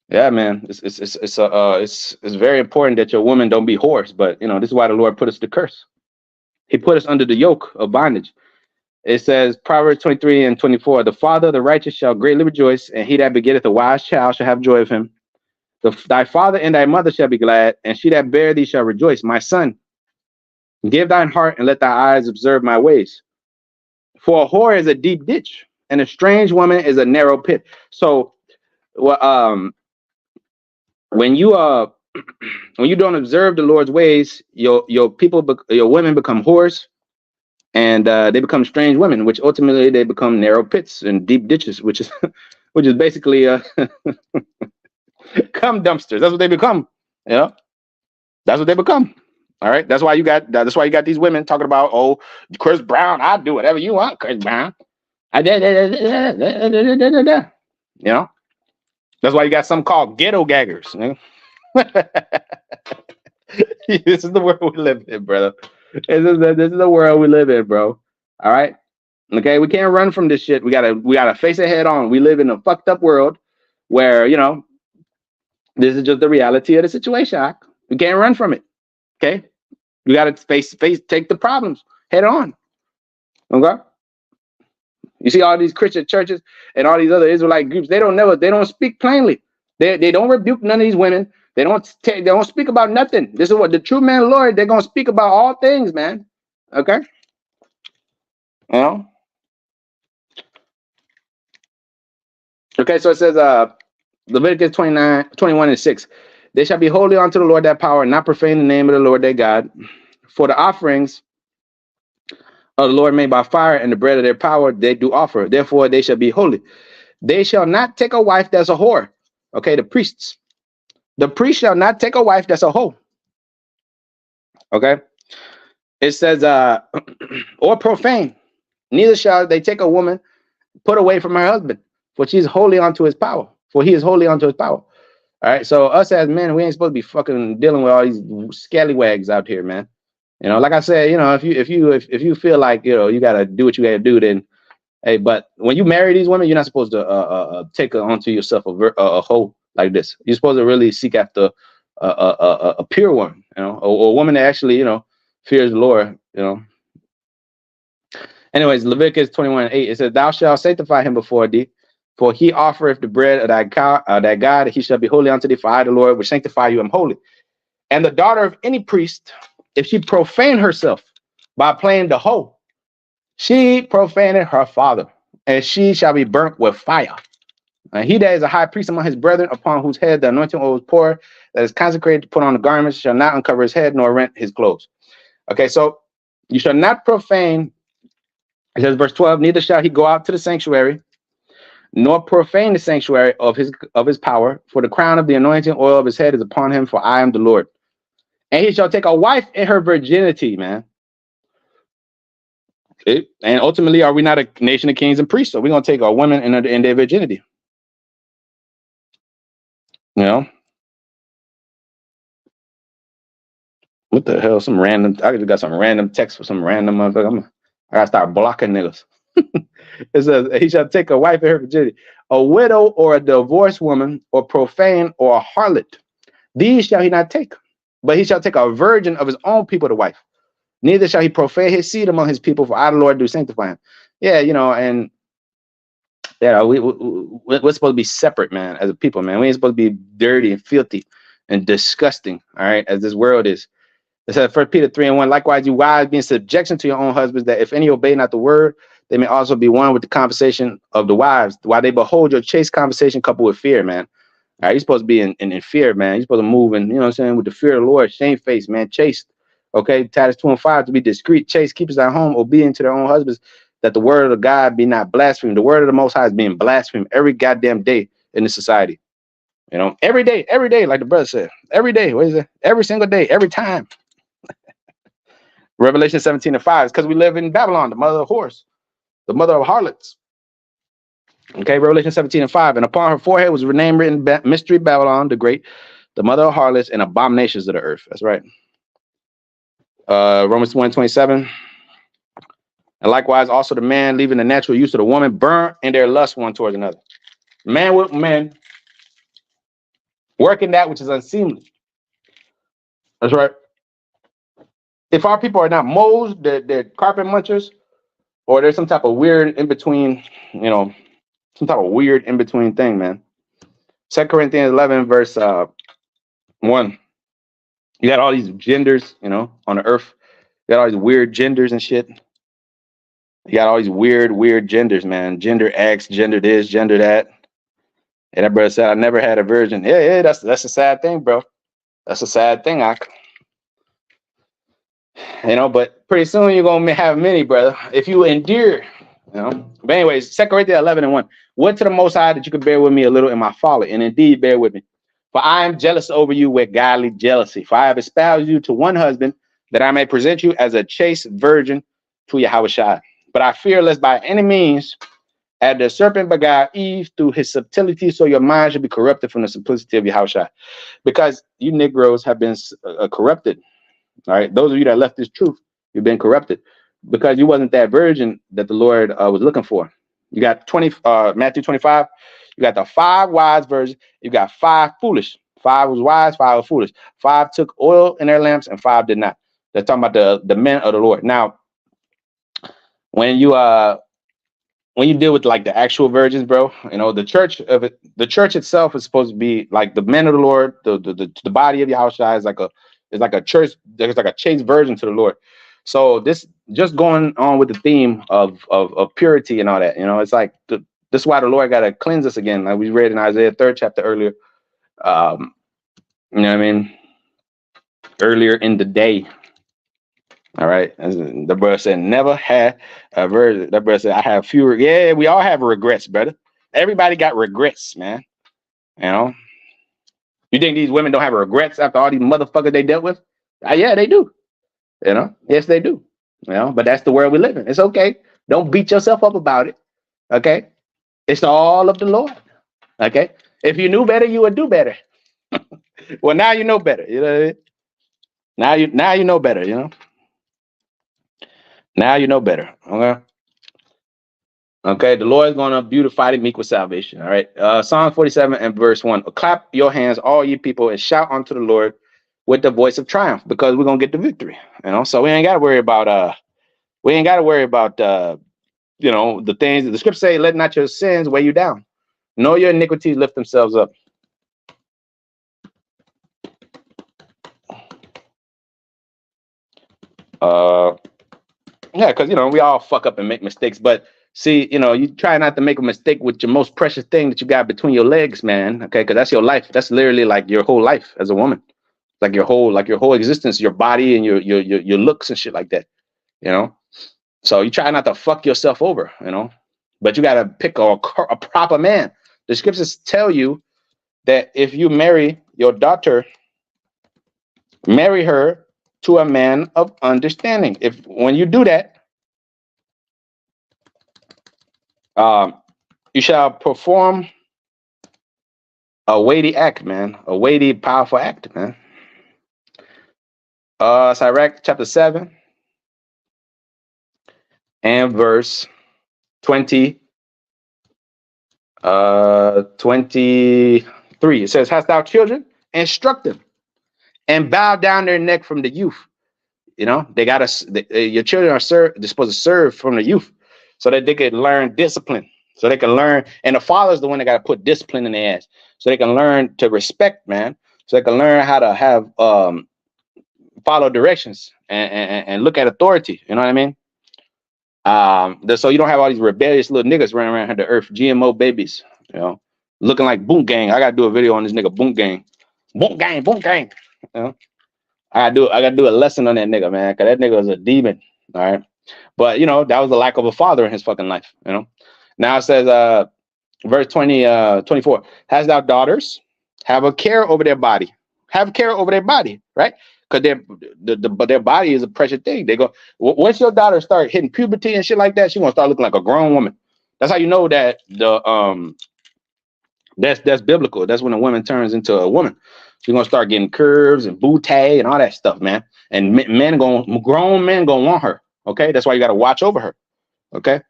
yeah, man, it's very important that your woman don't be whores. But you know, this is why the Lord put us to curse. He put us under the yoke of bondage. It says Proverbs 23:24, the father of the righteous shall greatly rejoice, and he that begetteth a wise child shall have joy of him. Thy father and thy mother shall be glad, and she that bare thee shall rejoice. My son, give thine heart and let thy eyes observe my ways. For a whore is a deep ditch, and a strange woman is a narrow pit. So, when you don't observe the Lord's ways, your women become whores, and they become strange women, which ultimately they become narrow pits and deep ditches, which is basically cum dumpsters. That's what they become. You know, that's what they become. All right, that's why you got these women talking about, oh, Chris Brown, I'll do whatever you want, Chris Brown. You know, that's why you got some called ghetto gaggers. You know? This is the world we live in, brother. This is the world we live in, bro. All right, okay, we can't run from this shit. We gotta face it head on. We live in a fucked up world where, you know, this is just the reality of the situation. We can't run from it. Okay, you got to take the problems head on. Okay, you see all these Christian churches and all these other Israelite groups. They don't speak plainly. They don't rebuke none of these women. They don't speak about nothing. This is what the true man, Lord. They're gonna speak about all things, man. Okay, you know. Okay, so it says Leviticus 29:21-6. They shall be holy unto the Lord that power, and not profane the name of the Lord their God. For the offerings of the Lord made by fire, and the bread of their power they do offer. Therefore they shall be holy. They shall not take a wife that's a whore. Okay, the priests. The priest shall not take a wife that's a hoe. Okay. It says, or profane. Neither shall they take a woman put away from her husband, for she is holy unto his power. For he is holy unto his power. All right, so us as men, we ain't supposed to be fucking dealing with all these scallywags out here, man. You know, like I said, you know, if you feel like, you know, you gotta do what you gotta do, then Hey, but when you marry these women, you're not supposed to take onto yourself a hoe like this. You're supposed to really seek after a pure one, you know, or a woman that actually, you know, fears the Lord, you know. Anyways, Leviticus 21:8, it says, "Thou shalt sanctify him before thee, for he offereth the bread of thy God, he shall be holy unto thee, for I, the Lord, will sanctify you, am holy. And the daughter of any priest, if she profane herself by playing the hoe, she profaned her father, and she shall be burnt with fire. And he that is a high priest among his brethren, upon whose head the anointing oil is poured, that is consecrated to put on the garments, shall not uncover his head nor rent his clothes." Okay, so you shall not profane. It says, verse 12, "Neither shall he go out to the sanctuary, nor profane the sanctuary of his power, for the crown of the anointing oil of his head is upon him, for I am the Lord. And he shall take a wife in her virginity," man. Okay? And ultimately, are we not a nation of kings and priests? So we're gonna take our women in their virginity. You know? What the hell? Some random, I just got some random text for some random motherfucker. I gotta start blocking niggas. It says, "He shall take a wife in her virginity, a widow or a divorced woman, or profane or a harlot. These shall he not take, but he shall take a virgin of his own people to wife. Neither shall he profane his seed among his people, for I, the Lord, do sanctify him." Yeah, you know, and yeah, we're supposed to be separate, man, as a people, man. We ain't supposed to be dirty and filthy and disgusting, all right, as this world is. It says, 1 Peter 3:1, "Likewise, you wives, be in subjection to your own husbands, that if any obey not the word, they may also be one with the conversation of the wives, while they behold your chaste conversation coupled with fear," man. All right, you're supposed to be in fear, man. You're supposed to move in, you know what I'm saying, with the fear of the Lord, shamefaced, man, chaste. Okay, Titus 2:5, "To be discreet, chaste, keepers at home, obedient to their own husbands, that the word of God be not blasphemed." The word of the Most High is being blasphemed every goddamn day in this society. You know, every day, like the brother said, every day. What is it? Every single day, every time. Revelation 17:5 is because we live in Babylon, the mother of whores, the mother of harlots. Okay, Revelation 17:5, "And upon her forehead was a name written, Mystery Babylon the Great, the mother of harlots and abominations of the earth." That's right. Romans 1:27, "And likewise also the man, leaving the natural use of the woman, burnt in their lust one towards another." Man with man, working that which is unseemly. That's right. If our people are not moles, they're carpet munchers, or there's some type of weird in between, you know, some type of weird in between thing, man. 2 Corinthians 11, verse 1. You got all these genders, you know, on the earth. You got all these weird genders and shit. You got all these weird genders, man. Gender X, gender this, gender that. And that brother said, "I never had a virgin." Yeah, that's a sad thing, bro. That's a sad thing, you know, but pretty soon you're gonna have many, brother, if you endure, you know. But anyways, 2 Corinthians 11:1, "Would to the Most High that you could bear with me a little in my folly, and indeed bear with me. For I am jealous over you with godly jealousy. For I have espoused you to one husband, that I may present you as a chaste virgin to Yahushua. But I fear lest by any means, as the serpent beguiled Eve through his subtlety, so your mind should be corrupted from the simplicity of Yahushua." Because you Negroes have been corrupted. All right, those of you that left this truth, you've been corrupted because you wasn't that virgin that the Lord was looking for. You got Matthew 25. You got the 5 wise virgins. You got 5 foolish. 5 was wise, 5 was foolish. 5 took oil in their lamps, and 5 did not. They're talking about the men of the Lord. Now, when you deal with like the actual virgins, bro, you know, the church itself is supposed to be like the men of the Lord. The body of Yahushua is like a church. There's like a chaste virgin to the Lord. So this just going on with the theme of purity and all that, you know, it's like this is why the Lord got to cleanse us again, like we read in Isaiah 3rd chapter earlier. You know what I mean? Earlier in the day. All right. As the brother said, never had a virgin. That brother said, I have fewer. Yeah, we all have regrets, brother. Everybody got regrets, man. You know, you think these women don't have regrets after all these motherfuckers they dealt with? Yeah, they do. You know, yes, they do. You know, but that's the world we live in. It's okay. Don't beat yourself up about it. Okay. It's all of the Lord. Okay. If you knew better, you would do better. Well, now you know better. You know what I mean? Now you know better, you know. Now you know better. Okay. Okay, the Lord is going to beautify the meek with salvation. All right. Psalm 47 and verse 1. Clap your hands, all you people, and shout unto the Lord with the voice of triumph, because we're gonna get the victory. So we ain't gotta worry about the things that the scripture say, let not your sins weigh you down. Know your iniquities lift themselves up. Yeah, because we all fuck up and make mistakes, but see, you try not to make a mistake with your most precious thing that you got between your legs, man. Okay, because that's your life. That's literally like your whole life as a woman, like your whole existence, your body and your looks and shit like that. So you try not to fuck yourself over, but you got to pick a proper man. The scriptures tell you that if you marry your daughter, marry her to a man of understanding. When you do that, you shall perform a weighty act, man, a weighty, powerful act, man. Sirach chapter 7 and verse 23. It says, hast thou children? Instruct them and bow down their neck from the youth. They your children are they're supposed to serve from the youth so that they can learn discipline, so they can learn. And the father's the one that got to put discipline in their ass so they can learn to respect, man. So they can learn how to have follow directions and look at authority. You know what I mean? So you don't have all these rebellious little niggas running around the earth, GMO babies, looking like Boom Gang. I gotta do a video on this nigga Boom Gang. Boom Gang, Boom Gang. I gotta do a lesson on that nigga, man, because that nigga was a demon. All right. But that was the lack of a father in his fucking life. Now it says verse 24, has thou daughters, have a care over their body. Have care over their body, right? Because their body is a precious thing. They go, once your daughter start hitting puberty and shit like that, she gonna start looking like a grown woman. That's how you know that that's biblical. That's when a woman turns into a woman. She's gonna start getting curves and bootay and all that stuff, man. And grown men gonna want her. Okay, that's why you gotta watch over her. Okay,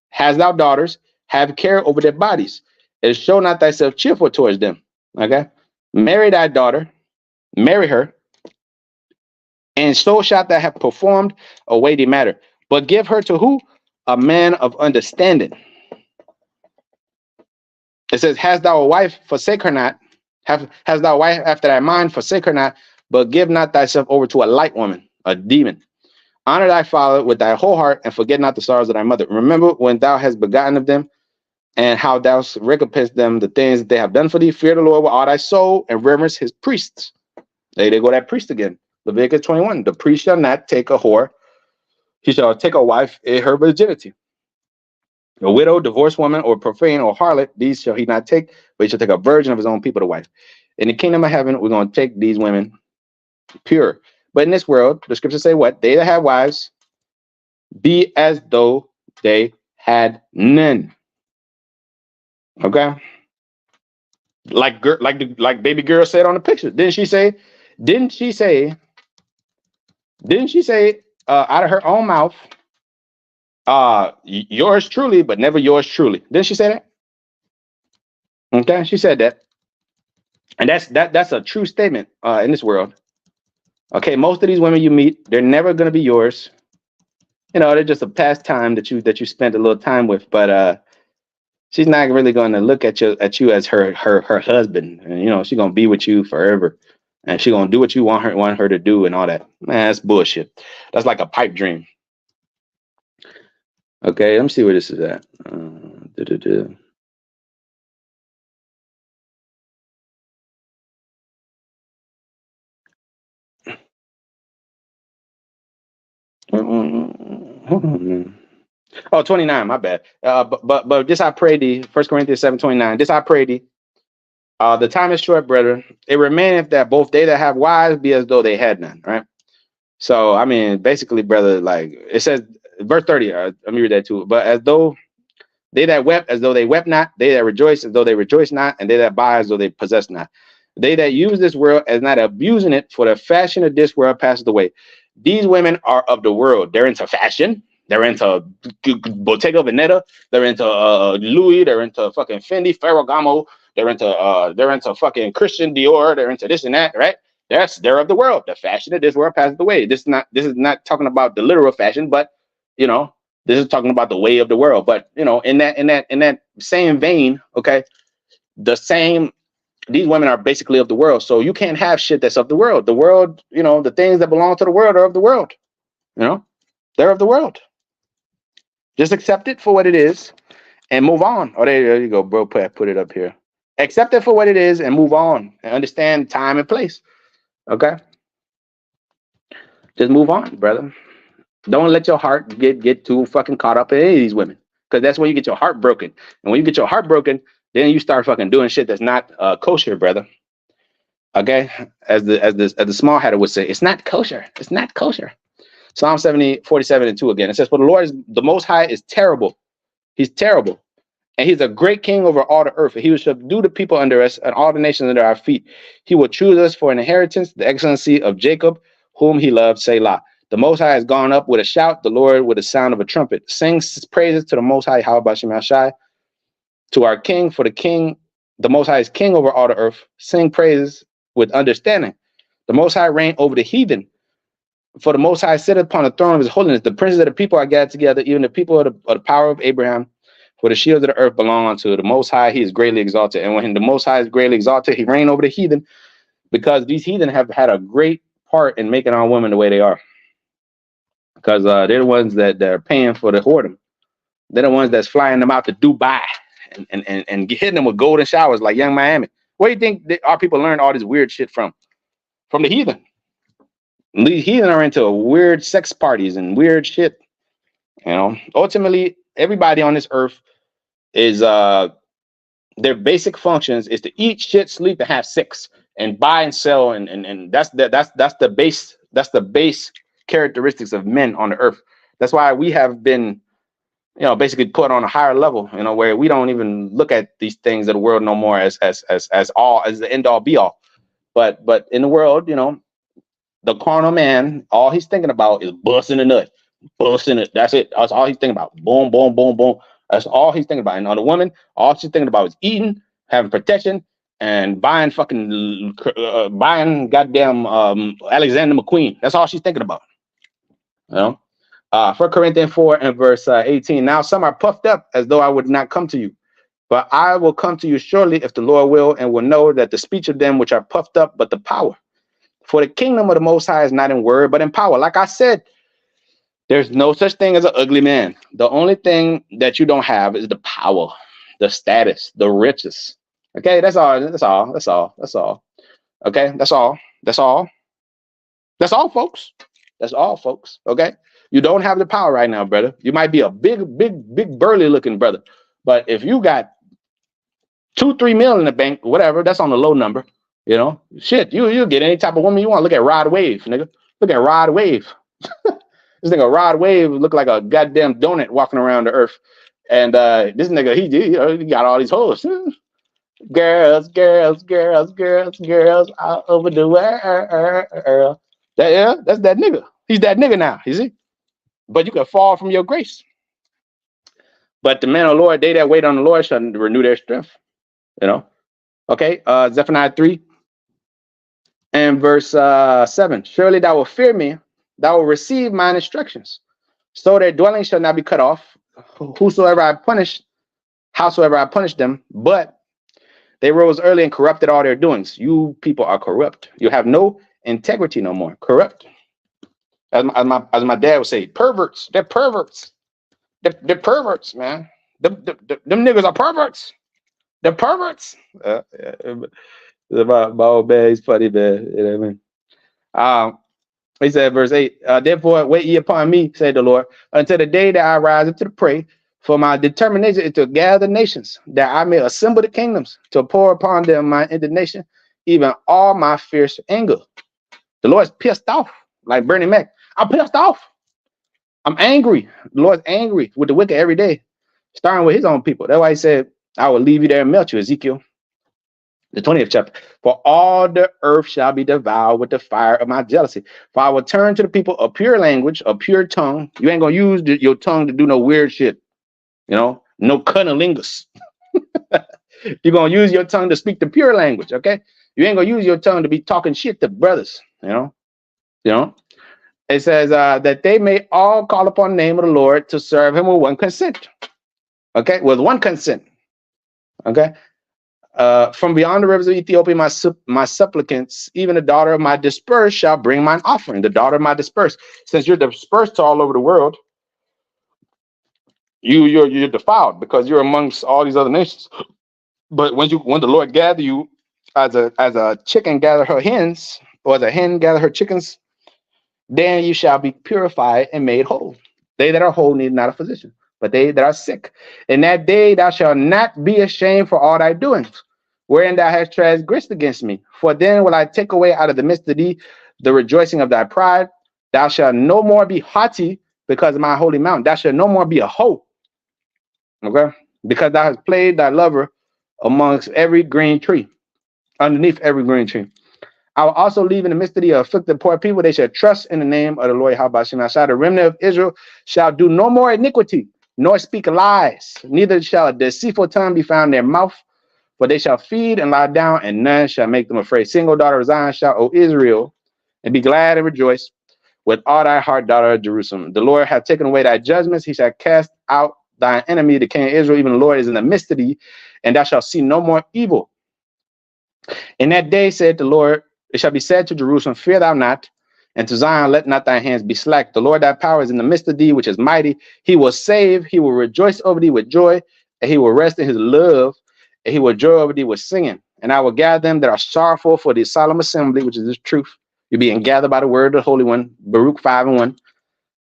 has thou daughters, have care over their bodies, and show not thyself cheerful towards them. Okay, marry thy daughter, marry her, and so shalt thou have performed a weighty matter. But give her to who? A man of understanding. It says, has thou a wife, forsake her not. Has thou a wife after thy mind, forsake her not. But give not thyself over to a light woman, a demon. Honor thy father with thy whole heart, and forget not the sorrows of thy mother. Remember when thou hast begotten of them, and how thou recompense them the things that they have done for thee. Fear the Lord with all thy soul, and reverence his priests. There they go, that priest again. Leviticus 21. The priest shall not take a whore. He shall take a wife in her virginity. A widow, divorced woman, or profane or harlot, these shall he not take, but he shall take a virgin of his own people to wife. In the kingdom of heaven, we're going to take these women pure. But in this world, the scriptures say what? They that have wives, be as though they had none. Okay? Like baby girl said on the picture. Didn't she say out of her own mouth, yours truly, but never yours truly. Didn't she say that? Okay, she said that. And that's a true statement in this world. Okay, most of these women you meet, they're never gonna be yours. They're just a pastime that you spent a little time with, but she's not really gonna look at you as her husband. And she's gonna be with you forever. And she's gonna do what you want her to do and all that. Man, that's bullshit. That's like a pipe dream. Okay, let me see where this is at. Hold on, man. Oh, 29, my bad. But this I pray thee, 1 Corinthians 7:29. This I pray thee. The time is short, brethren. It remaineth that both they that have wives be as though they had none, right? So, I mean, basically, brother, like it says, verse 30, let me read that too. But as though they that wept, as though they wept not, they that rejoice, as though they rejoice not, and they that buy, as though they possess not. They that use this world as not abusing it, for the fashion of this world passes away. These women are of the world. They're into fashion. They're into Bottega Veneta. They're into Louis. They're into fucking Fendi, Ferragamo. They're into fucking Christian Dior. They're into this and that, right? They're of the world. The fashion of this world passes away. This is not talking about the literal fashion, but you know, this is talking about the way of the world. But you know, in that same vein, okay, these women are basically of the world. So you can't have shit that's of the world. The world, you know, the things that belong to the world are of the world. You know, they're of the world. Just accept it for what it is and move on. Oh, there you go, bro. Put it up here. Accept it for what it is and move on and understand time and place. Okay? Just move on, brother. Don't let your heart get too fucking caught up in any of these women. Because that's when you get your heart broken. And when you get your heart broken, then you start fucking doing shit that's not kosher, brother. Okay? As the small hatter would say, it's not kosher. It's not kosher. Psalm 47:2 again. It says, for the Lord is the Most High is terrible. He's terrible. And he's a great king over all the earth. He will subdue the people under us and all the nations under our feet. He will choose us for an inheritance, the excellency of Jacob, whom he loved, Selah. The Most High has gone up with a shout, the Lord with the sound of a trumpet. Sing praises to the Most High, Shai, to our king, for the Most High is king over all the earth. Sing praises with understanding. The Most High reign over the heathen. For the Most High sitteth upon the throne of his holiness. The princes of the people are gathered together, even the people of the power of Abraham. For the shields of the earth belong unto the Most High. He is greatly exalted. And when the Most High is greatly exalted, he reigned over the heathen, because these heathen have had a great part in making our women the way they are. Because they're the ones that are paying for the whoredom. They're the ones that's flying them out to Dubai and hitting them with golden showers like Young Miami. Where do you think our people learn all this weird shit from? From the heathen. And these heathen are into weird sex parties and weird shit. You know, ultimately, everybody on this earth is their basic functions is to eat, shit, sleep, and have sex, and buy and sell, and that's the base characteristics of men on the earth. That's why we have been, you know, basically put on a higher level, you know, where we don't even look at these things of the world no more as the end all be all. But in the world, you know, the carnal man, all he's thinking about is busting a nut, busting it. That's it. That's all he's thinking about. Boom, boom, boom, boom. That's all he's thinking about. And on the woman, all she's thinking about is eating, having protection, and buying goddamn Alexander McQueen. That's all she's thinking about. You know, 1 Corinthians 4 and verse 18. Now some are puffed up as though I would not come to you, but I will come to you surely if the Lord will, and will know that the speech of them which are puffed up, but the power. For the kingdom of the Most High is not in word, but in power. Like I said, there's no such thing as an ugly man. The only thing that you don't have is the power, the status, the riches. Okay, that's all. That's all. That's all. That's all. Okay, that's all. That's all. That's all, folks. That's all, folks. Okay, you don't have the power right now, brother. You might be a big burly looking brother, but if you got 2-3 mil in the bank, whatever, that's on the low number. You know, shit, you get any type of woman you want. Look at Rod Wave, nigga. Look at Rod Wave. This nigga Rod Wave look like a goddamn donut walking around the earth. And this nigga, he got all these hoes. Girls all over the world. That's that nigga. He's that nigga now, you see? But you can fall from your grace. But the men of the Lord, they that wait on the Lord shall renew their strength. You know? Okay, Zephaniah 3 and verse 7. Surely thou wilt fear me, thou wilt receive mine instructions. So their dwelling shall not be cut off, howsoever I punish them, but they rose early and corrupted all their doings. You people are corrupt. You have no integrity no more. Corrupt. As my dad would say, perverts. They're perverts. They're perverts, man. Them niggas are perverts. They're perverts. My old man, he's funny, man. You know what I mean? He said, verse 8, therefore wait ye upon me, said the Lord, until the day that I rise up to the prey. For my determination is to gather nations, that I may assemble the kingdoms, to pour upon them my indignation, even all my fierce anger. The Lord's pissed off, like Bernie Mac. I'm pissed off. I'm angry. The Lord's angry with the wicked every day, starting with his own people. That's why he said, I will leave you there and melt you, Ezekiel. The 20th chapter. For all the earth shall be devoured with the fire of my jealousy. For I will turn to the people a pure language, a pure tongue. You ain't gonna use your tongue to do no weird shit. No cunnilingus. You're gonna use your tongue to speak the pure language, okay? You ain't gonna use your tongue to be talking shit to brothers, It says that they may all call upon the name of the Lord to serve him with one consent. Okay, with one consent. Okay. From beyond the rivers of Ethiopia, my supplicants, even the daughter of my dispersed, shall bring mine offering. The daughter of my dispersed. Since you're dispersed all over the world, you're defiled because you're amongst all these other nations. But when the Lord gather you as a chicken gather her hens, or as a hen gather her chickens, then you shall be purified and made whole. They that are whole need not a physician, but they that are sick. In that day thou shalt not be ashamed for all thy doings, wherein thou hast transgressed against me. For then will I take away out of the midst of thee the rejoicing of thy pride. Thou shalt no more be haughty because of my holy mountain. Thou shalt no more be a hoe. Okay? Because thou hast played thy lover amongst every green tree, underneath every green tree. I will also leave in the midst of the afflicted poor people. They shall trust in the name of the Lord. The remnant of Israel shall do no more iniquity, nor speak lies. Neither shall a deceitful tongue be found in their mouth. For they shall feed and lie down, and none shall make them afraid. Single daughter of Zion shall, O Israel, and be glad and rejoice with all thy heart, daughter of Jerusalem. The Lord hath taken away thy judgments. He shall cast out thine enemy, the king of Israel. Even the Lord is in the midst of thee, and thou shalt see no more evil. In that day, said the Lord, it shall be said to Jerusalem, fear thou not, and to Zion, let not thy hands be slack. The Lord thy power is in the midst of thee, which is mighty. He will save, he will rejoice over thee with joy, and he will rest in his love, and he will joy over thee with singing. And I will gather them that are sorrowful for the solemn assembly, which is this truth. You're being gathered by the word of the Holy One, Baruch 5:1.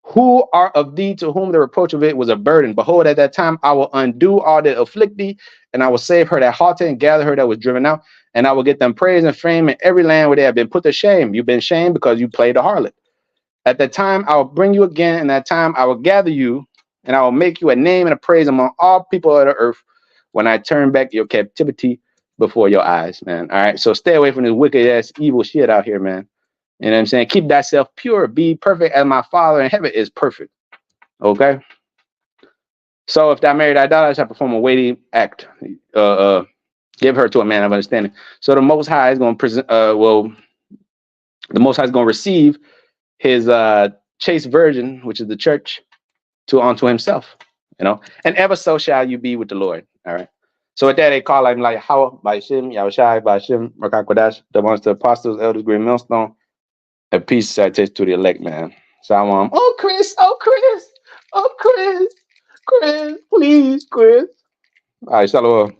Who are of thee to whom the reproach of it was a burden? Behold, at that time I will undo all that afflict thee, and I will save her that halted and gather her that was driven out. And I will get them praise and fame in every land where they have been put to shame. You've been shamed because you played the harlot. At that time I will bring you again, and that time I will gather you, and I will make you a name and a praise among all people of the earth when I turn back your captivity before your eyes, man. All right, so stay away from this wicked ass evil shit out here, man. You know what I'm saying? Keep thyself pure. Be perfect as my Father in heaven is perfect. Okay? So if thou marry thy daughter, shall perform a weighty act. Give her to a man of understanding. So the Most High is going to present, the Most High is going to receive his chaste virgin, which is the church, unto himself. And ever so shall you be with the Lord. All right. So with that, they call him like Hawa, Bashim, Yahushai, Bashim, Merkakwadash, the ones, the apostles, elders, great millstone. A peace citation to the elect, man. So I want, Chris, Chris, please, Chris. All right, shalom.